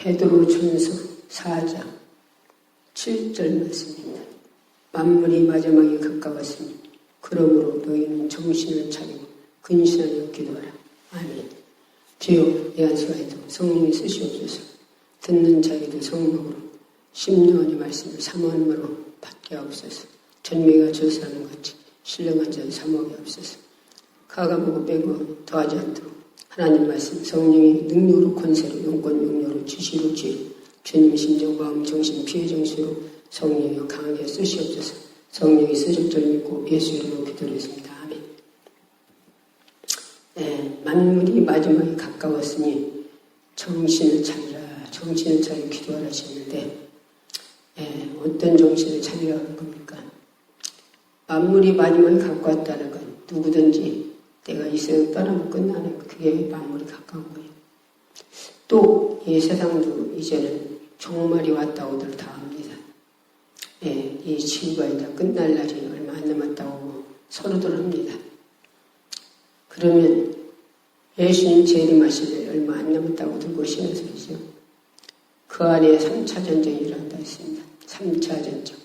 베드로전서 4장 7절 말씀입니다. 만물이 마지막에 가까웠으니 그러므로 너희는 정신을 차리고 근신하여 기도하라. 아멘. 주여, 이 안수하에도 성령이 쓰시옵소서. 듣는 자에게도 성령으로 심령의 말씀을 사모함으로 받게 하옵소서. 전미가 저수하는 같이 신령한 자를 사모하게 하옵소서. 가감하고 빼고 더하지 않도록 하나님 말씀 성령의 능력으로 권세로 용권 용료로 지시로 지혜로 주님 심정 마음 정신 피해 정신으로 성령이 강하게 쓰시옵소서. 성령이 쓰실 줄 믿고 예수 이름으로 기도드렸습니다. 아멘. 네, 만물이 마지막에 가까웠으니 정신을 차리라. 정신을 차리고 기도하라 하셨는데 어떤 정신을 차리라 하는 겁니까? 만물이 마지막에 가까웠다는 건 누구든지 내가 이 세상 떠나면 끝나는 그게 만물이 가까운 거예요. 또 이 세상도 이제는 종말이 왔다고들 다 합니다. 이 지구가 이제 끝날 날이 얼마 안 남았다고 서로들 합니다. 그러면 예수님 재림하실 날 얼마 안 남았다고 들고 오시는 소리죠. 그 안에 3차 전쟁이 일어난다 했습니다. 3차 전쟁.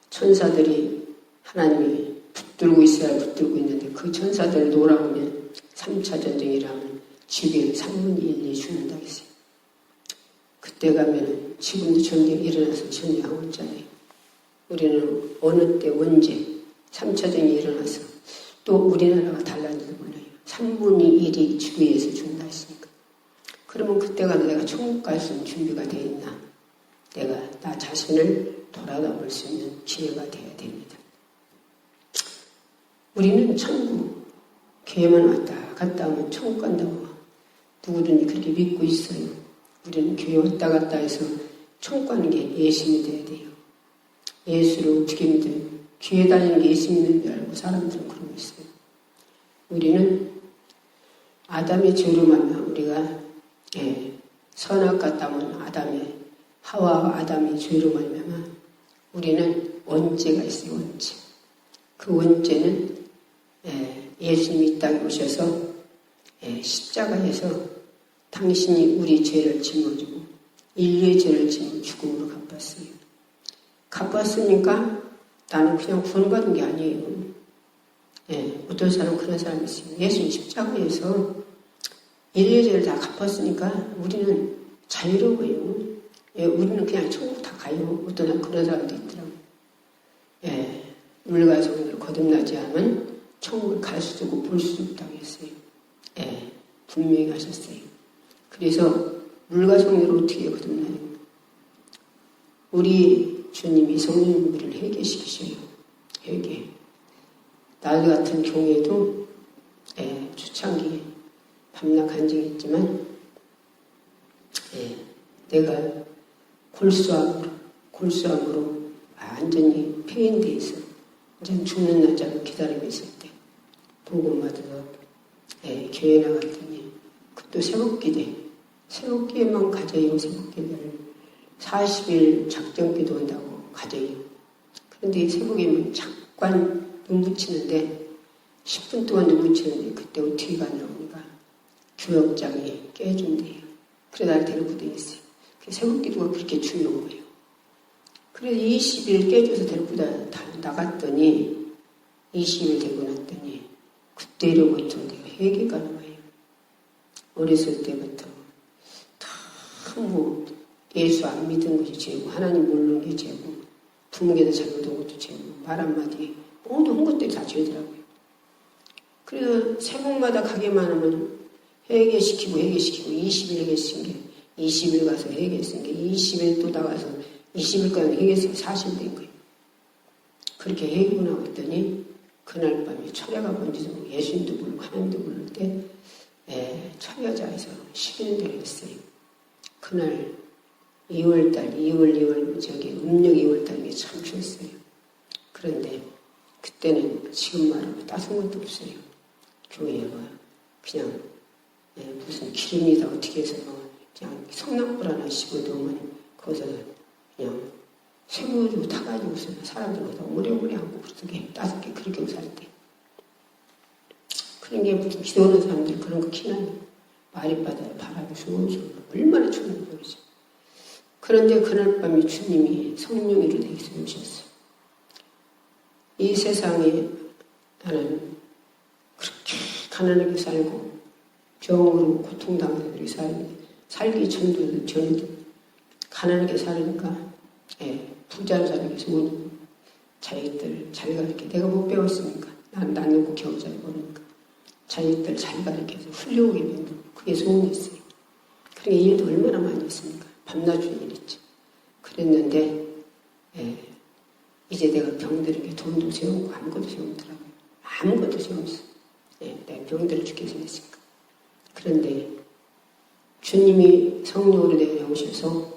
천사들이 하나님이 붙들고 있어야 붙들고 있는데 그 천사들 놀아오면 3차 전쟁이 일어나면 지구에 3분의 1이 죽는다 했어요. 그때 가면은 지금도 전쟁이 일어나서 전쟁하고 있잖아요. 우리는 어느 때 언제 3차 전쟁이 일어나서 또 우리나라가 달라질지도 몰라요. 3분의 1이 지구에서 죽는다 했으니까. 그러면 그때가 내가 천국 갈 수 있는 준비가 되어 있나? 내가 나 자신을 돌아다 볼 수 있는 기회가 되어야 됩니다. 우리는 천국 교회만 왔다 갔다 하면 천국 간다고 누구든지 그렇게 믿고 있어요. 우리는 교회 왔다 갔다 해서 천국 가는 게 예심이 돼야 돼요. 예수를 어떻게 믿어요? 교회 다니는 게 예수 믿는 줄 알고 사람들은 그러고 있어요. 우리는 아담의 죄로 말미암아 우리가 선악과 땅은 하와와 아담의 죄로 말미암아 우리는 원죄가 있어요. 원죄. 그 원죄는 예수님이 이 땅에 오셔서 십자가에서 당신이 우리 죄를 짊어지고 인류의 죄를 짊어 죽음으로 갚았어요. 갚았으니까 나는 그냥 구원받은 게 아니에요. 어떤 사람은 그런 사람이 있어요. 예수님 십자가에서 인류의 죄를 다 갚았으니까 우리는 자유로워요. 우리는 그냥 천국 다 가요. 어떤 그런 사람도 있더라고요. 물과 성령으로 거듭나지 않으면 천국을 갈 수도 없고 볼 수도 없다고 했어요. 분명히 하셨어요. 그래서 물과 성령으로 어떻게 거듭나요? 우리 주님이 성령 우리를 회개시키셔요. 회개. 날 같은 경우에도 초창기에 밤낮 간증했지만 내가 골수암으로 완전히 폐인돼 있어. 완전 죽는 날짜를 기다리고 있을 때 복음 받아서 교회 나갔더니 그것도 새벽기에만 가져요. 새벽기를 40일 작정기도 한다고 가져요. 그런데 새벽에만 잠깐 눈 붙이는데 10분 동안 눈 붙이는데 그때 어떻게가 나오니까 교역장이 깨준대요. 그래 날 데리고 다녔어요. 새벽기도가 그렇게 중요한 거예요. 그래서 20일 깨줘서 데리고 나갔더니 20일 되고 났더니 그때로부터 내가 회개가 나와요. 어렸을 때부터 너무 예수 안 믿은 것이 죄고 하나님 모르는 게 죄고 부모에게 잘못한 것도 죄고 말 한마디 모든 것들이 다 죄더라고요. 그래서 새벽마다 가게만 하면 회개시키고 20일 회개시킨 게 20일 가서 회개했은 게 20일 또 나가서 20일까지 회개했으니 40일 된 거예요. 그렇게 회개하고 나왔더니 그날 밤에 철야가 뭔지도 모르고 예수님도 모르고 하나님도 모를 때 철야자에서 10일대를 했어요. 그날 2월 저기 음력 2월달에 참 추웠어요. 그런데 그때는 지금 말하면 따스한 것도 없어요. 교회가 그냥 무슨 기름이다 어떻게 해서 그냥 성낙불 하나 씹어두면 거기서 그냥 쇠고로 타가지고서 사람들보다 오래오래 하고 그렇게 5개 그렇게 살 때. 그런 게 무슨 기도하는 사람들 그런 거 키나요? 말이 받아요. 바람이 솔솔 얼마나 추운지 모르죠. 그런데 그날 밤에 주님이 성령으로 내게서 오셨어요. 이 세상에 나는 그렇게 가난하게 살고 병으로 고통당하는 들이 살기 전에도 가난하게 살으니까 부자로 사는 게 좋으니 자기들 잘 가르쳐. 내가 못 배웠으니까 난 놓고 겨우 잘 모르니까 자기들 잘 가르쳐서 훌륭하게 만들고 그게 소원이었어요. 그러니까 일도 얼마나 많이 했습니까? 밤낮 중일 했죠. 그랬는데 이제 내가 병들은 게 돈도 세우고 아무것도 세우더라고요. 아무것도 세웠어. 내가 병들어 죽게 생겼으니까. 그런데 주님이 성령으로 내게 오셔서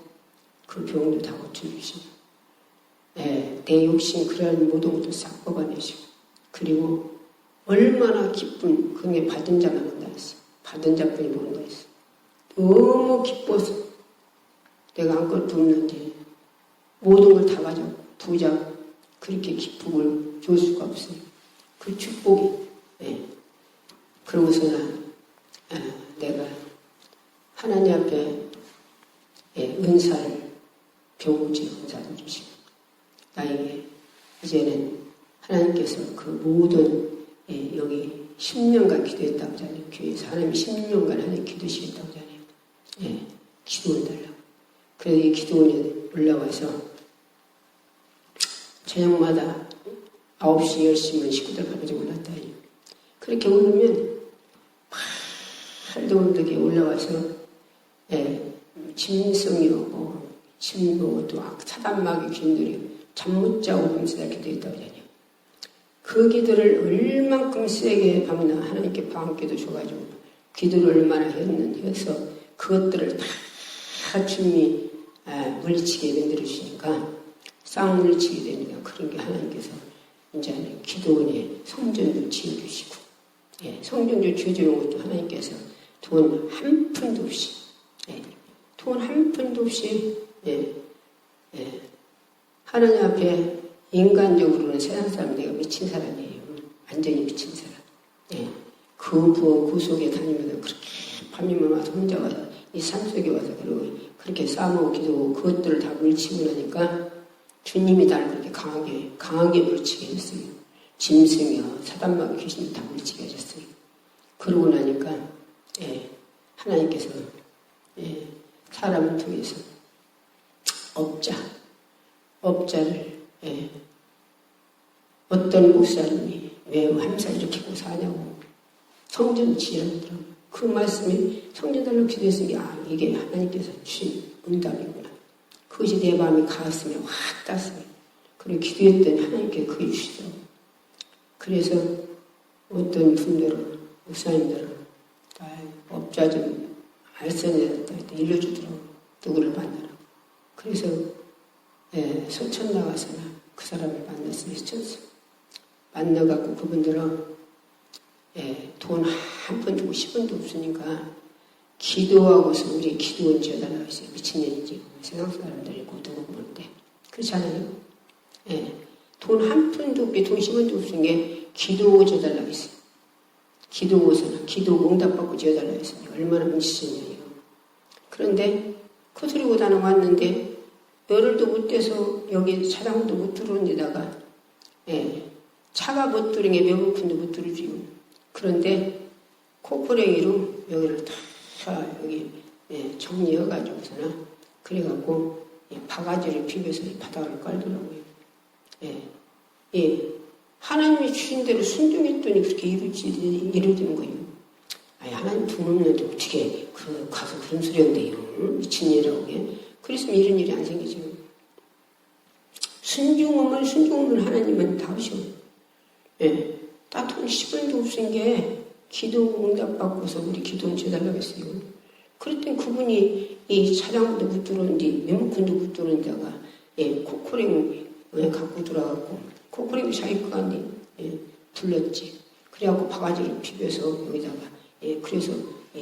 그 병도 다 고쳐주시고 내 욕심 그러한 모든 것도 싹 뽑아내시고 그리고 얼마나 기쁜 그게 받은 자만 한다 했어. 받은 자뿐이 모른다 했어. 너무 기뻐서 내가 아무것도 없는데 모든 걸 다 가지고 부자 그렇게 기쁨을 줄 수가 없어요. 그 축복이 그러고서는 내가 하나님 앞에 은사를 병우지 은사를 주시고 나에게 이제는 하나님께서 그 모든 여기 10년간 기도했다고 하잖아요. 교회에서 하나님 10년간 하나님 기도시켰다고 하잖아요. 기도를 달라고. 그래서 이 기도원에 올라와서 저녁마다 9시, 10시면 식구들 가보지 올랐다. 그렇게 오르면 팔도 울게 올라와서 짐승이 오고 짐도 또 사단마귀 귀신들이 잠 못 자고 밤새다 기도했다고 하잖아요. 그 기도를 얼만큼 세게 밤낮 하나님께 방기도 줘가지고 기도를 얼마나 해서 그것들을 다 주님이 물리치게 만들어주시니까 싹 물리치게 되니까 그런 게 하나님께서 이제는 기도원에 성전도 지어주시고 성전도 지어주는 것도 하나님께서 돈 한 푼도 없이 돈 한 푼도 없이 하나님 앞에 인간적으로는 세상 사람 내가 미친 사람이에요. 완전히 미친 사람. 그 속에 다니면서 그렇게 밤이면 와서 혼자 와서 이 산속에 와서 그렇게 싸먹고 기도하고 그것들을 다 물리치고 나니까 주님이 나를 그렇게 강하게 물리치게 해줬어요. 짐승이요 사단마귀 귀신이 다 물리치게 하셨어요. 그러고 나니까 하나님께서 사람을 통해서 업자를 어떤 목사님이 왜 항상 이렇게 고 사냐고 성전 지으라더라고요. 그 말씀이 성전 달라고 기도했으니 이게 하나님께서 주신 응답이구나. 그것이 내 마음에 가슴에 확 닿았어요. 그리고 기도했더니 하나님께 그게 주시더라고요. 그래서 어떤 분들은 목사님들은 업자 좀 알선해야 일러주더라고요. 누구를 만나라고. 그래서 소천 나가서나 그 사람을 만났어요. 소천서 만나갖고 그분들은 돈 한 푼 주고 10원도 없으니까 기도하고서 우리 기도원 지어달라고 했어요. 미친년이지. 세상 사람들이 누구 보는데 그렇잖아요. 돈 한 푼도 없게 돈 10원도 없은 게 기도 지어달라고 했어요. 기도고서는 기도 응답받고 지어달라고 했어요. 얼마나 미치셨냐요. 그런데 코스리고 다는 왔는데 열흘도 못 돼서 여기 차량도 못 들어온 데다가 차가 못 들은 게 매부푼도 못 들어주고 그런데 코코랭이로 여기를 다 여기 정리해가지고서는 그래갖고 바가지를 비벼서 바닥을 깔더라고요. 하나님이 주신 대로 순종했더니 그렇게 이루어지는 거예요. 하나님 돈 없는데 어떻게 가서 그런 소리 한대요. 미친년이라고 해. 그랬으면 이런 일이 안 생기죠. 순종하면 하나님은 다 하셔. 딱 돈 10원도 없은 게 기도 응답받고서 우리 기도는 줘달라고 했어요. 그랬더니 그분이 이 차량도 못 들어오는데 메모콘도 못 들어오는 데가 코코링 갖고 들어가고 코코링도 자기 거한테 불렀지. 그래갖고 바가지를 비벼서 여기다가 그래서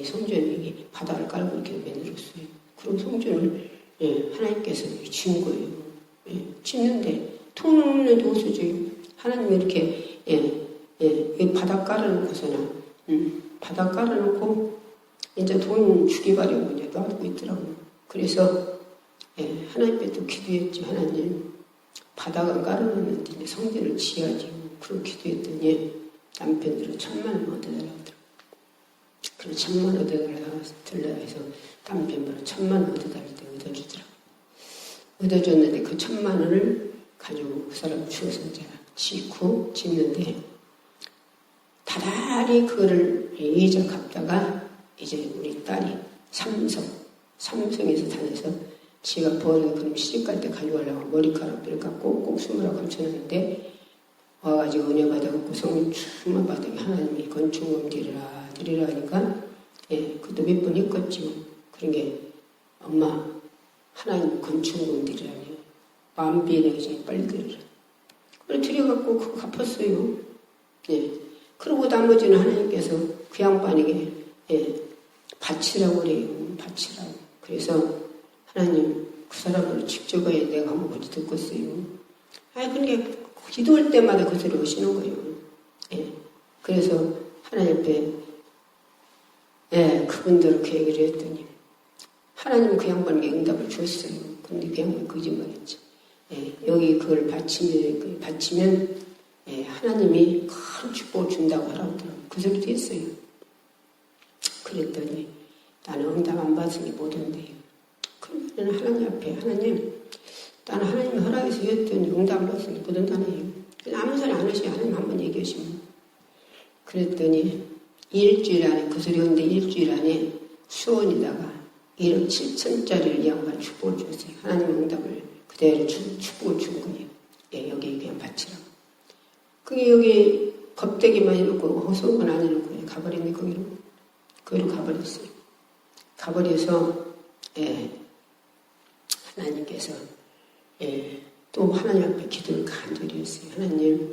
성전이 바닥을 깔고 이렇게 만들었어요. 그럼 성전을 하나님께서 지은 거예요. 짓는데 돈 없는 데 어디서 줘요? 하나님이 이렇게 바닥 깔아놓고서는 바닥 깔아놓고 이제 돈 주기바라고 이제 놔두고 있더라고요. 그래서 하나님께 또 기도했지. 하나님 바다가 깔아놓는데 이제 성전을 지어야지. 그런 기도했더니 남편으로 1,000만 원 얻어달라고 하더라고요. 그래서 1,000만 원 얻어달라 해서 남편으로 1,000만 원 얻어달라고 얻어주더라고요. 얻어줬는데 그 1,000만 원을 가지고 그 사람 주어서 이제 짓는데 다달이 그거를 이자 갚다가 이제 우리 딸이 삼성에서 다녀서 지가 버리고 그럼 시집갈 때 가져가려고 머리카락들을 꼭 숨으라고 감춰놨는데 와가지고 은혜 받아갖고 성령 충만 받아 하나님이 건축금 드리라 하니까 그것도 몇 번 했겠지요. 그런 게 엄마 하나님 건축금 드리라니 만비에 이제 빨리 드리라. 그걸 드려갖고 그거 갚았어요. 그러고 나머지는 하나님께서 그 양반에게 바치라고 그래요. 바치라고. 그래서 하나님 그 사람을 직접 가야 내가 한번 어디 듣겠어요. 그러니까 기도할 때마다 그 소리 하시는 거예요. 그래서 하나님 앞에 그분들을 그 얘기를 했더니 하나님은 그 양반에게 응답을 주었어요. 근데 그 양반이 거짓말했지. 여기 그걸 바치면 하나님이 큰 축복을 준다고 하라고 하더라고요. 그 소리도 했어요. 그랬더니 나는 응답 안 받으니 못 온대요. 그러면 하나님 앞에 하나님 나는 하나님이 허락해서 했더니 응답을 받으니 못 온다네요. 아무 소리 안 하시고 하나님 한번 얘기하시면 그랬더니 일주일 안에 그 소리 하는데 일주일 안에 수원에다가 1억 7천짜리를 이 양반 축복을 줬어요. 하나님 응답을 그대로 축복을 준 거예요. 여기 그냥 바치라고. 그게 여기 겁대기만 해놓고 허송은 안 해놓고 가버렸네. 거기로 가버렸어요. 가버려서 하나님께서 또 하나님 앞에 기도를 간절히 했어요. 하나님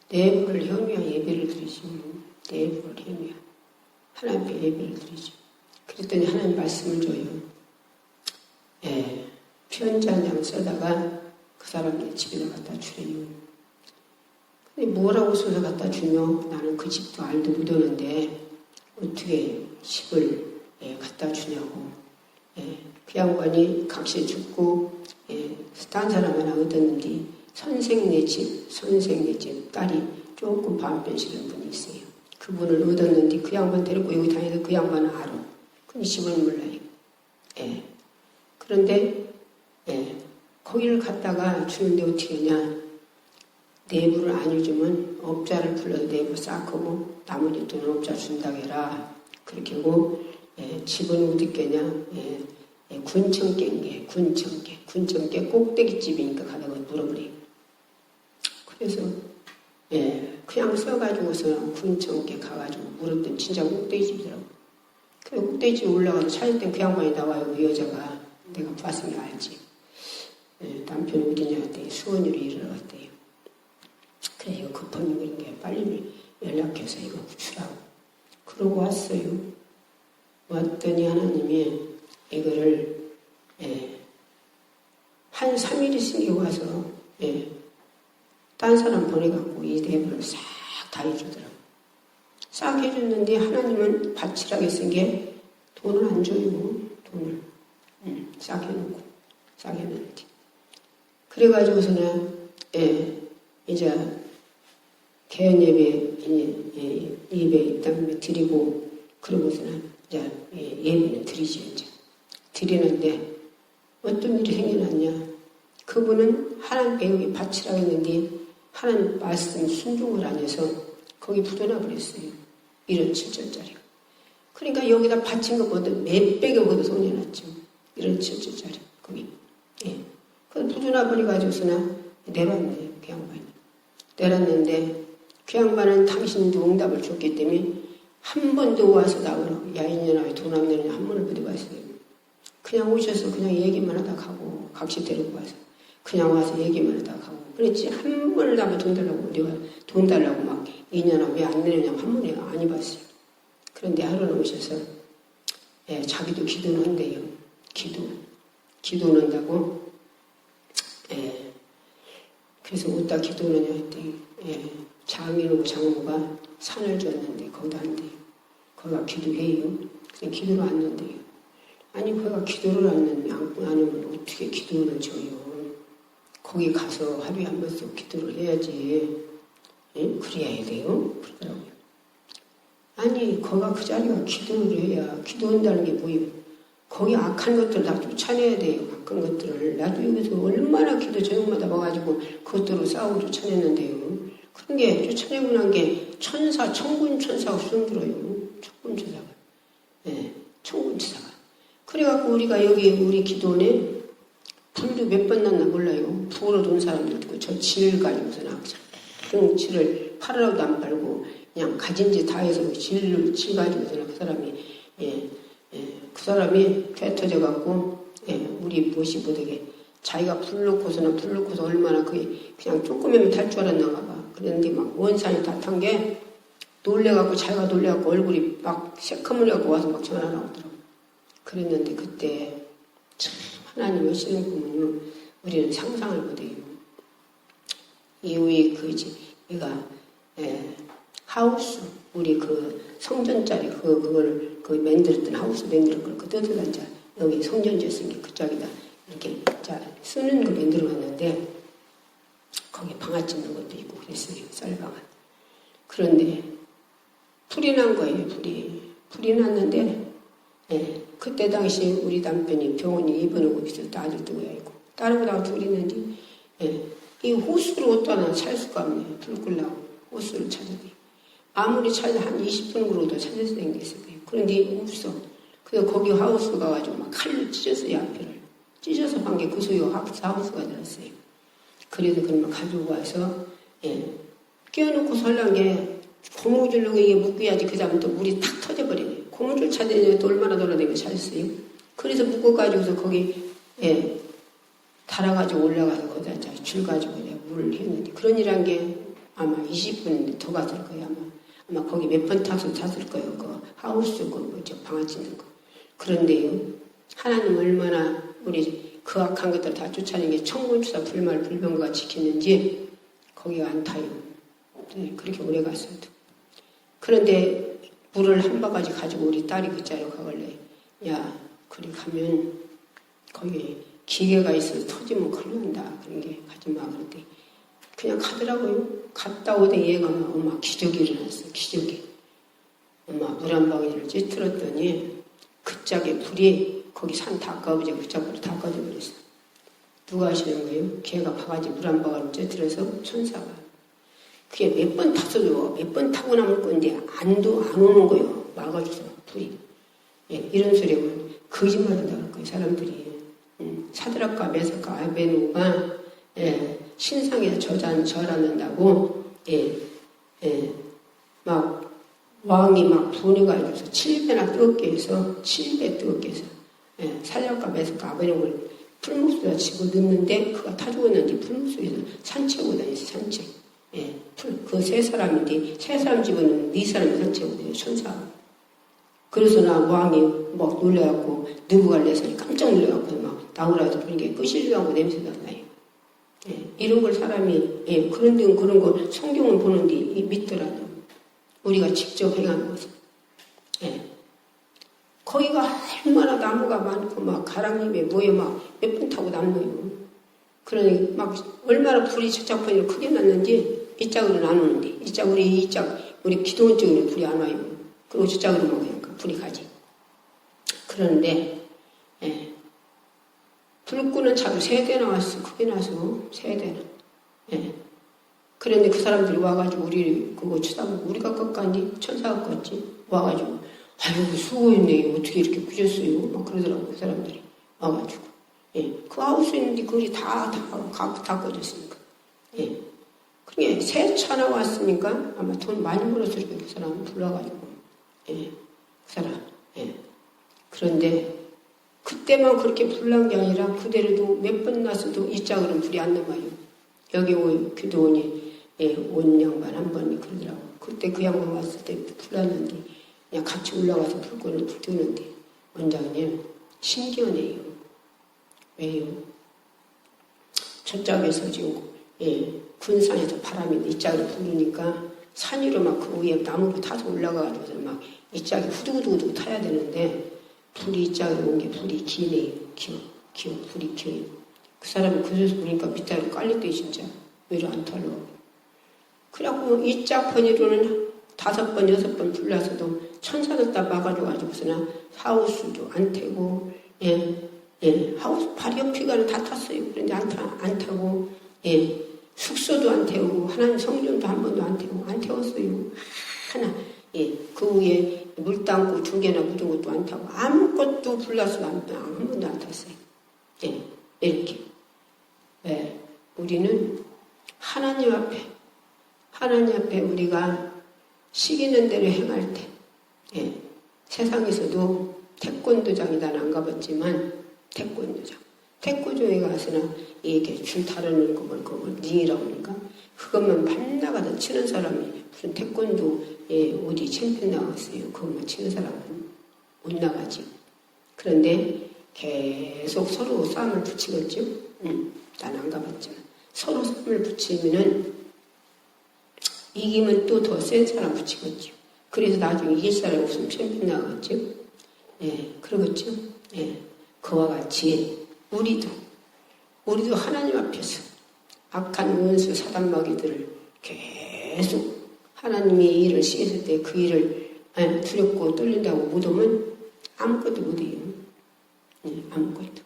내부를 현미와 예배를 드리시면 내부를 현미와 하나님 앞에 예배를 드리죠. 그랬더니 하나님 말씀을 줘요. 편지 한 장 써다가 그 사람의 집에다 갖다 주래요. 근데 뭐라고 써서 갖다 주며 나는 그 집도 알도 못하는데 어떻게 집을 갖다 주냐고. 그 양반이 각시에 죽고 딴 사람 하나 얻었는데 선생네 집 딸이 조금 반변시는 분이 있어요. 그분을 얻었는데 그 양반 데리고 여기 다니던 그 양반은 알아. 근데 집을 몰라요. 그런데 거기를 갔다가 주는데 어떻게 하냐. 내부를 안 해주면 업자를 불러서 내부 싹 하고 나머지 돈은 업자 준다고 해라. 그렇게 하고 집은 어디 있겠냐. 군청깨 꼭대기집이니까 가다가 물어버려요. 그래서 그냥 써가지고서 군청깨 가가지고 물었더니 진짜 꼭대기집이더라고. 그래서 꼭대기집 올라가서 찾을 땐 그 양반이 나와요. 그 여자가. 내가 봤으면 알지. 남편이 어디냐 했더니 수원으로 일을 갔대요. 그래 이거 급한 일인 게 빨리 연락해서 이거 주라고. 그러고 왔어요. 왔더니 하나님이 이거를 한 3일 있으니 와서 딴 사람 보내갖고 이 내부를 싹 다 해주더라고. 싹 해줬는데 하나님은 바치라고 쓴 게 돈을 안 줘요. 돈을 싹 해놓는데 그래가지고서는 이제 개헌 예배 있다면 드리고 그러고서는 이제 예배는 드리죠. 이제 드리는데 어떤 일이 생겨났냐. 그분은 하나님께 여기 바치라고 했는데 하나님 말씀 순종을 안 해서 거기 부도나 버렸어요. 1억 7천짜리. 그러니까 여기다 바친 것보다 몇 배가 거기서 손이 났죠. 1억 7천짜리. 거기. 그걸 부도나 버려가지고서는 내놨네요. 그 양반이. 내놨는데 그 양반은 당신도 응답을 줬기 때문에 한 번도 와서 나오라고. 야 이년아 왜 돈 안 내느냐 한 번을 부딪봤어요. 그냥 오셔서 그냥 얘기만 하다 가고 각시 데리고 와서 그냥 와서 얘기만 하다 가고 그랬지 한 번을 나면 돈 달라고 우리가 돈 달라고 막 이년아 왜 안 내느냐 한 번에 안 해봤어요. 그런데 하루는 오셔서 자기도 기도는 한대요. 기도는 한다고. 그래서 어디다 기도하느냐 했더니 장인하고 장모가 산을 줬는데 거기다 한대요. 거기가 기도해요. 그냥 기도를 안 넣는데요. 아니 거기가 기도를 안 하면 어떻게 기도를 줘요. 거기 가서 하루에 한 번씩 기도를 해야지. 예? 그래야 돼요. 그러더라고요. 아니 거기가 그 자리가 기도를 해야 기도한다는 게 뭐예요. 거기 악한 것들 다 쫓아내야 돼요. 악한 것들을. 나도 여기서 얼마나 기도 저녁마다 와가지고 그것들로 싸우고 쫓아냈는데요. 그런 게 쫓아내고 난 게 천사, 천군 천사가 수영 들어요. 천군 천사가. 예, 천군 천사가. 그래갖고 우리가 여기 우리 기도원에 불도 몇 번 났나 몰라요. 부으러 돈 사람도 있고 저 질 가지고서 나 질을 팔으라도 안 팔고 그냥 가진 지 다 해서 질 가지고서 그 사람이 그 사람이 배 터져갖고 우리 무엇이 못하게 자기가 불 놓고서 얼마나 그냥 조금이면 탈 줄 알았나 봐. 그랬는데 막 원산이 다 탄 게 놀래갖고 자기가 놀래갖고 얼굴이 막 새카물해갖고 와서 막 전화를 하더라고. 그랬는데 그때 참 하나님의 신을 보면요 우리는 상상을 못해요. 이후에 얘가 하우스 우리 그 성전짜리 그걸 만들었던 하우스 만들었던 걸 그 뜯어다 자 여기 성전 지었으니까 그쪽에다 이렇게 자 쓰는 거 만들어놨는데 거기 방아 찝는 것도 있고 그랬어요. 쌀방아. 그런데 불이 난 거예요. 불이 났는데 그때 당시 우리 남편이 병원에 입원하고 있었다. 아들도 있고 다른 거랑 둘이 있는데 이 호수를 어디다 찾을 수가 없네요. 불 끌라고 호수를 찾아야 돼. 아무리 찾아 한 20분 으로도 찾을 수 있는 게 있어요. 그런데 없어. 그래서 거기 하우스 가가지고 막 칼로 찢었어요. 앞에를 찢어서 한 게 그 소유 하우스가 들었어요. 그래서 그러면 가지고 와서 끼워놓고 설란 게 고무줄로 이게 묶어야지 그 다음에 또 물이 탁 터져버리네. 고무줄 찾으니 또 얼마나 돌아다니고 찾았어요. 그래서 묶어가지고서 거기 달아가지고 올라가서 거기다 줄 가지고 내가 물을 했는데 그런 일한 게 아마 20분 더 갔을 거예요. 아마 거기 몇 번 탔을 거예요. 그 하우스 저 방아 찢는 거. 그런데요 하나님 얼마나 우리 그 악한 것들 다 쫓아내게 천군추사 불말 불병거가 지켰는지 거기가 안 타요. 그렇게 오래 갔어요. 그런데 물을 한 바가지 가지고 우리 딸이 그 자리에 가길래 야 그리 가면 거기 기계가 있어서 터지면 큰일 난다. 그런 게 가지마. 그런데 그냥 가더라고요. 갔다 오더니 얘가 엄마 기적이 일어났어. 기적이. 엄마 물 한 방울을 찌틀었더니 그 짝에 불이 거기 산 다 꺼져 그 짝으로 다 꺼져버렸어. 누가 하시는 거예요? 걔가 바가지 물 한 방울을 찌틀어서 천사가. 그게 몇 번 탔어도 몇 번 타고 남을 건데 안 오는 거예요. 막아줘서 불이. 이런 소리면 거짓말 한다는 거예요. 사람들이. 사드락과 메삭과 아베노가 신상에 절하는다고 막 왕이 막 분해가지고서 7배나 뜨겁게 해서 7배 뜨겁게 해서 사드락과 메삭과 아베노를 풀무수에다 집어 넣는데 그가 타 죽었는지 풀무수에서 산책하고 다녔어요. 산책. 그 세 사람인데 세 사람 집어넣는 네 사람이 산책하고 다녀요. 천사. 그래서 나 왕이 막 놀래갖고 느부갈네살이 깜짝 놀래갖고 막 나오라도 그러니까 끄실려하고 냄새가 나요. 이런 걸 사람이 그런 거 성경은 보는데 믿더라도 우리가 직접 행하는 것은 거기가 얼마나 나무가 많고 막 가랑잎에 뭐에 막 몇 분 타고 남노요. 그러니 막 얼마나 불이 저짝분이 크게 났는지 이 짝으로는 안 오는데 이 짝 우리 기도원 쪽으로는 불이 안 와요. 그리고 저 짝으로만 그냥 불이 가지. 그런데 불 끄는 차도 3대 나왔어. 크게 나서 3대나. 그런데 그 사람들이 와가지고 우리 그거 쳐다보고 우리가 꺾었니? 천사가 꺾었지. 와가지고 아이고 수고했네. 어떻게 이렇게 꾸셨어요? 막 그러더라고 그 사람들이 와가지고. 그 하우스 있는데 그걸이 다 꺼졌으니까. 그게 새 차나 왔으니까 아마 돈 많이 벌었을 거예요. 그 사람 불러가지고. 그 사람. 그런데 그때만 그렇게 불난 게 아니라 그대로도 몇 번 났어도 이 짝으로는 불이 안 넘어요. 여기 교도원이 온 양반 한 번이 그러더라고. 그때 그 양반 왔을 때 불났는데 그냥 같이 올라가서 불 뜨는데 원장님 신기하네요. 왜요? 저쪽에서 지금 군산에서 바람이 이 짝으로 부르니까 산 위로 막 그 위에 나무로 타서 올라가가지고 막 이 짝이 후두구두구두구 타야 되는데 불이 이 짝으로 온 게 불이 기네. 기어 불이 기어요. 그 사람이 그래서 보니까 밑에로 깔렸대 진짜. 위로 안 타려고. 그래갖고 이 짝 번이로는 5번 6번 불러서도 천사들 다 막아줘가지고서나 하우스도 안 태고 하우스 바리 옆이가는 다 탔어요. 그런데 안 타고 숙소도 안 태우고 하나님 성전도 한 번도 안 태웠어요. 하나 그 위에 물 담고 두 개나 묻은 것도 안 타고 아무것도 불러서 한 번도 안 탔어요. 이렇게 우리는 하나님 앞에 우리가 시키는 대로 행할 때 세상에서도 태권도장이 난 안 가봤지만 태권도장에 가서나 이게 줄 다루는 그걸 링이라고 하니까 그것만 밤나가다 치는 사람이 무슨 태권도 어디 챔피언 나갔어요. 그것만 치는 사람은 못 나가지. 그런데 계속 서로 싸움을 붙이겠죠. 난 안 가봤지만 서로 싸움을 붙이면은 이기면 또 더 센 사람 붙이겠죠. 그래서 나중에 이길 사람이 없으면 챔피언 나가겠죠. 그러겠죠. 그와 같이 우리도 하나님 앞에서 악한 원수 사단마귀들을 계속 하나님의 일을 시켰을 때 그 일을 두렵고 떨린다고 묻으면 아무것도 못해요. 아무것도.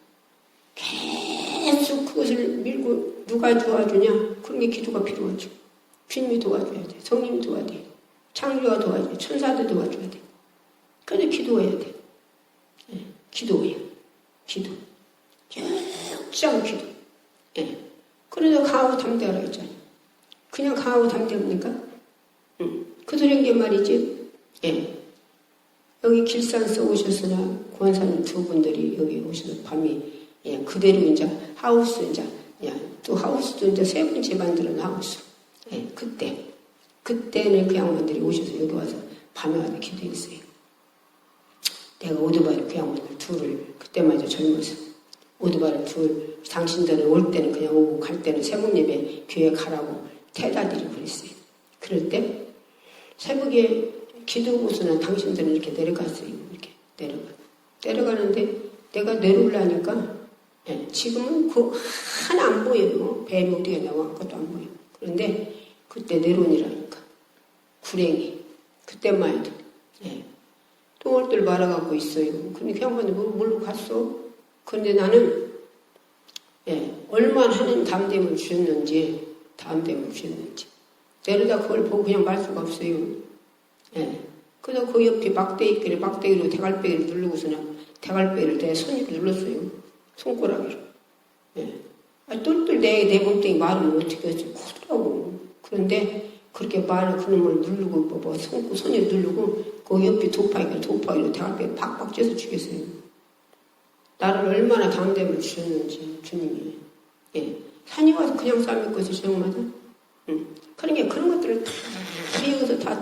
계속 그것을 밀고 누가 도와주냐? 그런 게 기도가 필요하죠. 주님이 도와줘야 돼. 성령이 도와야 돼. 창조가 도와줘야 돼. 천사도 도와줘야 돼. 그래서 기도해야 돼. 기도해요. 기도. 쭉쭉 기도. 그래서 강하고 담대하라 했잖아요. 그냥 강하고 담대합니까? 그 소리인 게 말이지. 여기 길산서 오셨으나 권사님 두 분들이 여기 오셔서 밤이 그대로 이제 하우스 또 하우스도 이제 세 번째 만드는 하우스. 그때는 그 양반들이 오셔서 여기 와서 밤에 와서 기도했어요. 내가 오토바이를 그 양반들 둘을 그때만 해도 젊어서 오토바이를 당신들은 올 때는 그냥 오고 갈 때는 새벽예배 교회 가라고 태다드리고 그랬어요. 그럴 때 새벽에 기도고서는 당신들은 이렇게 내려갔어요. 이렇게 내려가는데 내가 내려오려니까 지금은 그 하나 안 보여요. 뱀이 어디에 나와 그것도 안 보여요. 그런데 그때 내려오니라니까 구랭이 그때만 해도 똥을들 말아갖고 있어요. 근데 그 양반이 뭘로 갔어? 그런데 나는 얼마나 하나님 담대함을 주셨는지 내려다 그걸 보고 그냥 말 수가 없어요. 그래서 그 옆에 막대기로 대갈배기를 누르고서는 대갈배기를 내 손으로 눌렀어요. 손가락으로. 똘똘 내 몸뚱이 말을 어떻게 했지? 크더라고. 그런데 그렇게 말을 그놈을 누르고 손으로 누르고 그 옆에 도파기로 대갈배기 팍팍 쪄서 죽였어요. 나를 얼마나 담대함을 주셨는지 주님이. 산에 와서 그냥 쌈을 것이 정말다. 그러니까 그런 것들을 다 여기서 다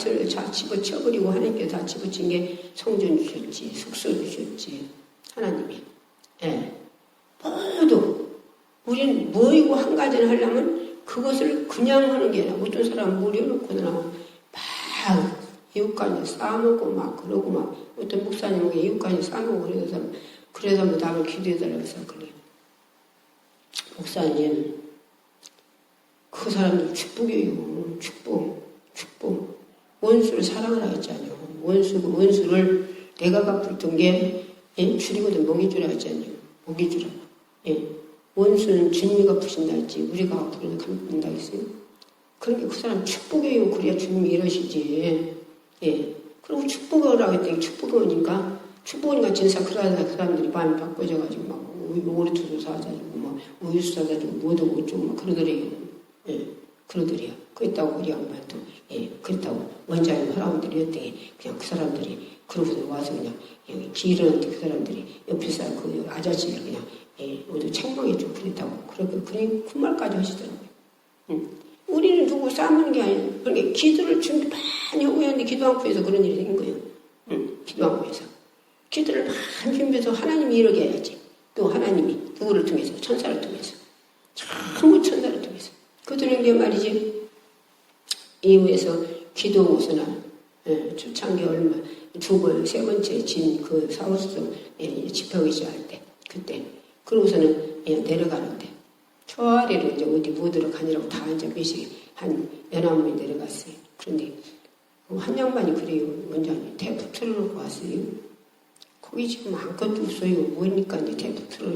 집어쳐버리고 하나님께서 다 집어친 게 성전 주셨지, 숙소 주셨지, 하나님이. 모두 우리는 뭐이고 한 가지를 하려면 그것을 그냥 하는 게 아니라 어떤 사람은 무려놓고 나면 막 이웃간에 싸먹고 막 그러고 막 어떤 목사님에게 이웃간에 싸먹고 그래서 뭐 나를 기도해달라고 해서 그래요. 목사님 그 사람들 축복이에요. 축복. 원수를 사랑하라 했잖아요. 원수를 내가 갚았던 게 줄이거든 먹이주라 했잖아요. 먹이주라. 원수는 주님이 갚으신다 했지 우리가 앞으로 갚는다 했어요. 그러니까 그 사람 축복이에요. 그래야 주님이 이러시지. 그리고 축복을 하겠다니 축복이니까 진짜 그 사람들이 마음이 바꿔져가지고 막 오리투도 사가지고 막 우유수 사가지고 뭐도 어쩌고 막 그러더래요. 그러더래요. 그랬다고 우리 양반도 그랬다고 원장님 할아버지들이었더니 그냥 그 사람들이 그러고서 와서 그냥 여기 기일하는데 그 사람들이 옆에 사람 그 아저씨를 그냥 모두 책망해주고 그랬다고 그렇게 그 말까지 하시더라고요. 우리는 누구 싸우는 게 아니에요. 그러니까 기도를 준비 많이 하고 있는데 기도왕부에서 그런 일이 생긴 거예요. 기도왕부에서 기도를 많이 준비해서 하나님이 이러게 해야지. 또 하나님이 누구를 통해서 천사를 통해서 전부 천사를 통해서 그들은 게 말이지 이후에서 기도모서나 초창기 얼마 세 번째 진 그 사우스 집회의자 할 때 그때 그러고서는 내려가는데 저 아래로 이제 어디 못 들어가니라고 다 이제 몇이 한 11명이 내려갔어요. 그런데 한 양반이 그래요. 원장님 테이프 틀어놓고 왔어요. 거기 지금 아무것도 없어요. 뭐니까 이제 테이프 틀어요.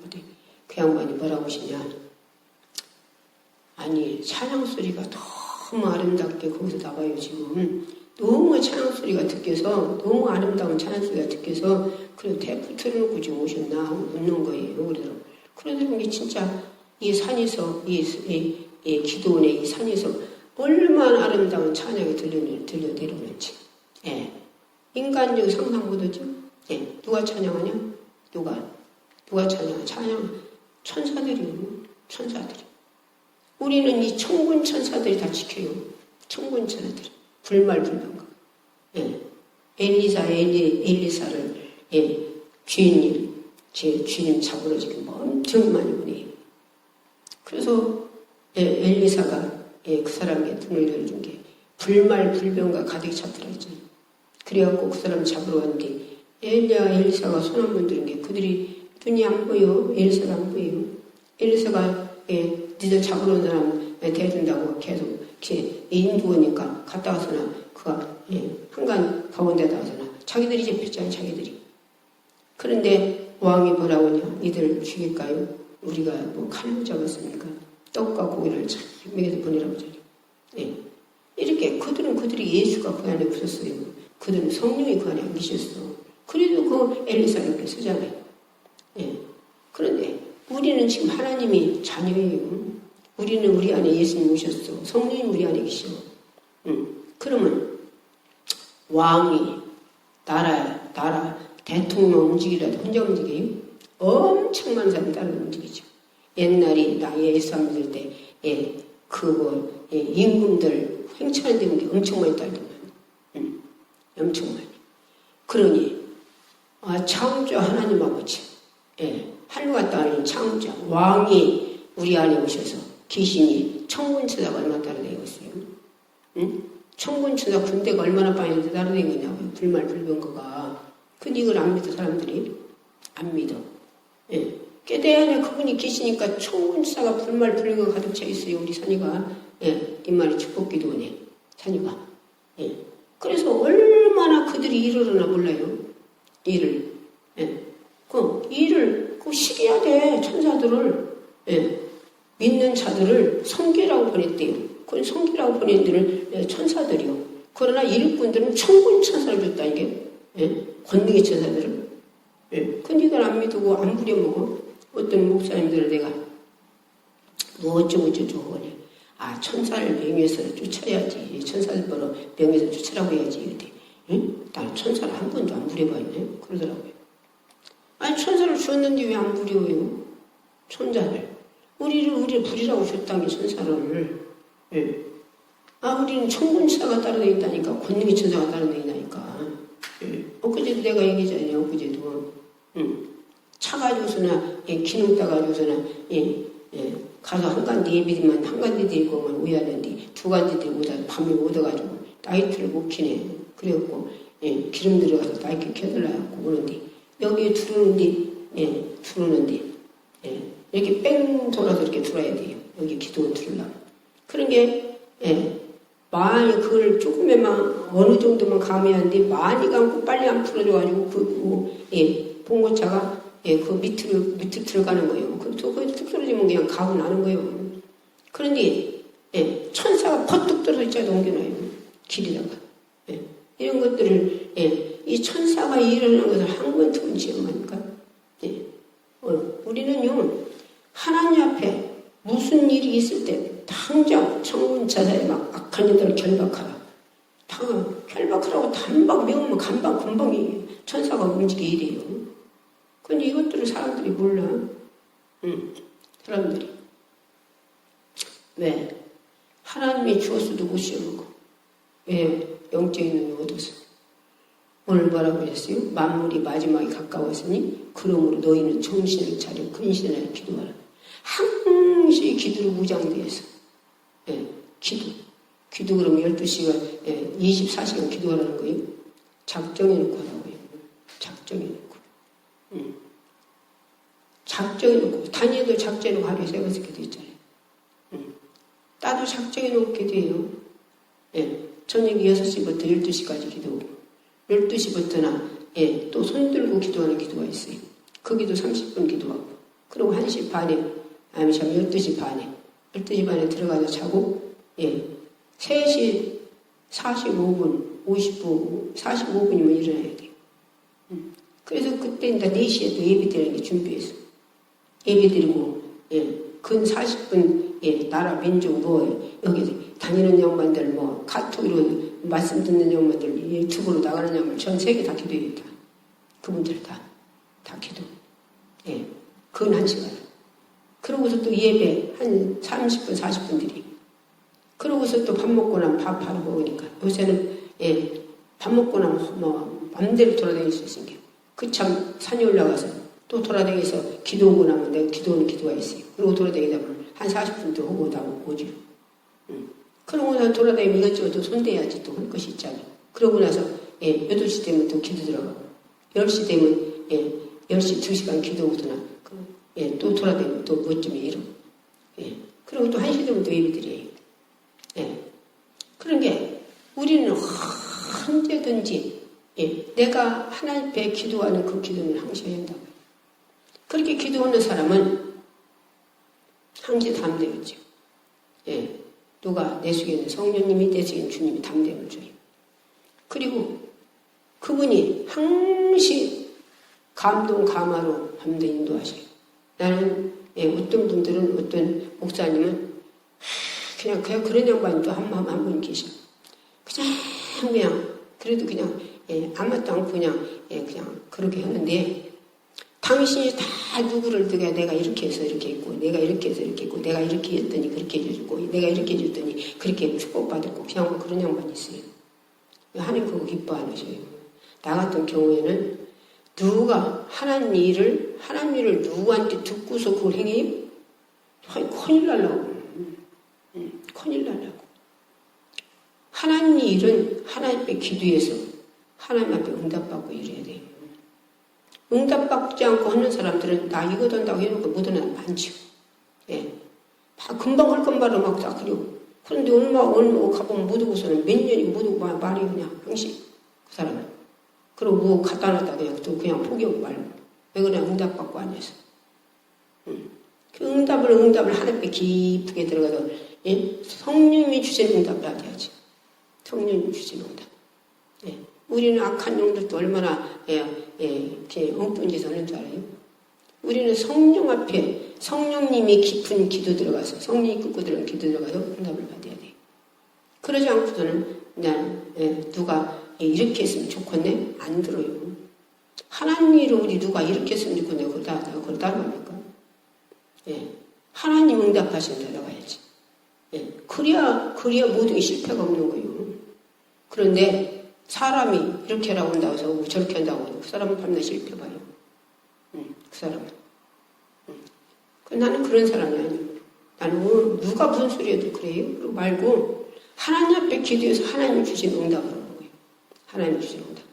근데 그 양반이 뭐라고 하시냐. 아니 찬양 소리가 너무 아름답게 거기서 나와요. 지금 너무 찬양 소리가 듣겨서 너무 아름다운 찬양 소리가 듣겨서 그래도 테이프 틀어놓고 지금 오셨나 하고 묻는 거예요. 그러더라고요. 그러더니 게 진짜 이 산에서 이 기도원의 이 산에서 얼마나 아름다운 찬양이 들려내려오는지. 인간적 상상보다죠. 누가 찬양하냐? 누가 찬양하냐? 찬양 천사들이요. 천사들이. 우리는 이 천군 천사들이 다 지켜요. 천군 천사들. 불말불변가. 엘리사를 주인님 잡으러 지금 엄청 많이 보내요. 그래서 엘리사가 그 사람에게 눈을 열어준 게 불말불변가 가득히 찼더라 했잖아요. 그래갖고 그 사람 잡으러 왔는데 엘리사가 손 한 번 들은 게 그들이 눈이 안 보여. 엘리사가 안 보여요. 엘리사가 니들 잡으러 온 사람 대준다고 계속 이렇게 인도하니까 갔다 와서나 그가 한간 가운데다 와서나 자기들이 잡혔잖아요. 자기들이. 그런데 왕이 뭐라고 하냐. 이들 죽일까요? 우리가 뭐 칼로 잡았습니까? 떡과 고기를 잘 먹여서 보내라고 하잖아요. 이렇게 그들이 예수가 그 안에 없었어요. 그들은 성령이 그 안에 안 계셨어. 그래도 그 엘리사를 이렇게 쓰잖아요. 그런데 우리는 지금 하나님이 자녀예요. 우리는 우리 안에 예수님 오셨어. 성령이 우리 안에 계셔. 그러면 왕이 나라 대통령 움직이라도 혼자 움직여요? 엄청 많은 사람이 따로 움직이죠. 옛날에 나의 예수 안 믿을 때 임금들 횡찬한 데 엄청 많이 따르더만. 엄청 많이. 그러니 창조 하나님 아버지 하늘과 땅을 창조 왕이 우리 안에 오셔서 귀신이 천군천사가 얼마나 따라다니겠어요? 천군천사 군대가 얼마나 많이 따라다니겠냐고요. 불말불변거가. 근데 이걸 안 믿어 사람들이. 안 믿어. 깨대 안에 그분이 계시니까 천군천사가 불말불변거가 가득 차 있어요. 우리 산이가. 이 말이 축복기도원에 산이가. 그래서 얼마나 그들이 일을 하나 몰라요. 일을. 일을 시켜야 돼. 천사들을. 믿는 자들을 성기라고 보냈대요. 그건 성기라고 보낸 들은 천사들이요. 그러나 일꾼들은 천군 천사를 줬다 이게. 권능의 천사들을. 근데 이걸 안 믿고 안 부려먹어. 어떤 목사님들을 내가 뭐 어쩌고저쩌고 하냐. 천사를 명예에서 쫓아야지. 천사를 보러 명예에서 쫓으라고 해야지. 이러대. 난 천사를 한 번도 안 부려봤네. 그러더라고요. 천사를 주었는데 왜 안 부려요? 천사를. 우리를 부리라고 줬다니 천사를. 우리는 천군천사가 따라다닌다니까. 권능의 천사가 따라다닌다니까. 엊그제도 내가 얘기했잖아요. 엊그제도. 차 가지고서나 기능 따가지고서나 가서 한 간디 예비만 한 간디 들고만 오야 되는데 두 간디 들고 밤에 못 와가지고 라이트를 못 켜네. 그래갖고 기름 들어가서 라이트 켜달라고 오는데 여기에 들어오는데 이렇게 뺑 돌아서 이렇게 들어야 돼요. 여기 기도를 들으려면. 그런 게 많이 그걸 조금에만 어느 정도만 감해야하는데 많이 감고 빨리 안 풀어줘가지고 봉고차가 그 밑으로 들어가는 거예요. 거기 툭 떨어지면 그냥 가고 나는 거예요. 그런데 천사가 퍼뜩 떨어져 있자도 옮겨놔요. 길에다가. 이런 것들을 이 천사가 일어나는 것을 한 번 두번 지어가니까 우리는요 하나님 앞에 무슨 일이 있을 때 당장 천군천사에 막 악한 일들을 결박하라. 결박하라고 단박 명하면 금방이 천사가 움직이게 이래요. 근데 이것들을 사람들이 몰라. 사람들이. 왜? 하나님이 주었어도 못 씌워먹어. 왜? 영적인 눈이 얻어서. 오늘 뭐라고 그랬어요? 만물이 마지막에 가까웠으니 그러므로 너희는 정신을 차려 근신하여 기도하라. 항시 기도로 무장되어서. 기도 그러면 12시간 24시간 기도하라는 거예요. 작정해놓고 하라고요. 작정해놓고. 작정해놓고. 다니엘도 작정해놓고 하루에 3번씩 기도했잖아요. 나도 작정해놓고 기도해요. 저녁 6시부터 12시까지 기도하고 12시부터나 또 손 들고 기도하는 기도가 있어요. 거기도 30분 기도하고 그리고 1시 반에 아니 12시 반에 12시 반에 들어가서 자고 3시 45분 50분 45분이면 일어나야 돼요. 그래서 그때 이제 4시에 또 예배 드리는 게 준비했어. 예배 드리고 근 40분 나라 민족 여기 다니는 양반들 카톡으로 말씀 듣는 양반들 유튜브로 나가는 양반들 전 세계 다 기도해요. 다. 그분들 다 기도. 근 1시간. 그러고서 또 예배 한 30분 40분들이. 그러고서 또 밥 먹고 나면 밥 바로 먹으니까 요새는 밥 먹고 나면 맘대로 돌아다닐 수 있으니까 그 참 산에 올라가서 또 돌아다니면서 기도하고 나면 내가 기도하는 기도가 있어요. 그리고 돌아다니다 보면 한 40분 또 하고 나고 오죠. 그러고 나서 돌아다니면 이것저것 또 손대야지 또 할 것이 있잖아요. 그러고 나서 8시 되면 또 기도 들어가고 10시 되면 10시 2시간 기도하거나 또 돌아다니면 또 뭐쯤에 이러고 그리고 또 1시 되면 또 예배 드려요. 그런 게 우리는 언제든지 내가 하나님 앞에 기도하는 그 기도는 항상 한다고요. 그렇게 기도하는 사람은 항상 담대했죠. 누가 내 속에 있는 성령님이 내 속에 있는 주님이 담대함을 줘요. 그리고 그분이 항시 감동 감화로 밤도 인도하셔요. 나는 어떤 분들은 어떤 목사님은 그냥 그런 양반이 또 한 분 계셔. 그냥 그래도 그냥 아무것도 않고 그냥 그렇게 하는데 당신이 다 누구를 내가 이렇게 해서 이렇게 했고 내가 이렇게 해서 이렇게 했고 내가 이렇게 했더니 그렇게 해줬고 내가 이렇게 해줬더니 그렇게 축복받았고 그냥 그런 양반이 있어요. 하나님 그거 기뻐 안 하셔요. 나 같은 경우에는 누가 하나님 일을 누구한테 듣고서 그걸 행해요? 큰일 날라고. 큰일 날라고. 하나님 일은 하나님 앞에 기도해서 하나님 앞에 응답받고 이래야 돼요. 응답받지 않고 하는 사람들은 나 이거 된다고 해놓고 못하는 사람 많죠. 금방 할 건 말을 막 다 그리고. 그런데 얼마 가보면 못 오고서는 몇 년이 못 오고 말이 그냥 항시 그 사람은. 그리고 뭐 갖다 놨다 그냥 포기하고 말고. 왜 그래? 응답받고 안 해서. 그 응답을 하나님 앞에 깊게 들어가서 성령님이 주신 응답을 하게 하지. 성령님이 주신 응답. 우리는 악한 영들도 얼마나 이렇게 엉뚱한 짓을 하는 줄 알아요? 우리는 성령 앞에 성령님이 깊은 기도 들어가서 성령이 끌고 들어간 기도 들어가서 응답을 받아야 돼. 그러지 않고서는 그냥 누가 이렇게 했으면 좋겠네? 안 들어요. 하나님으로 우리 누가 이렇게 했으면 좋겠네? 그걸 따라갑니까? 하나님 응답하시는 데 나가야지. 그래야 모든 게 실패가 없는 거예요. 그런데 사람이 이렇게 하라고 한다고 해서 저렇게 한다고 해서 그 사람은 밤낮 실패 봐요. 그 사람은. 나는 그런 사람이 아니에요. 나는 누가 무슨 소리 해도 그래요. 그리고 말고 하나님 앞에 기도해서 하나님 주신 응답을 하는 거예요. 하나님 주신 응답.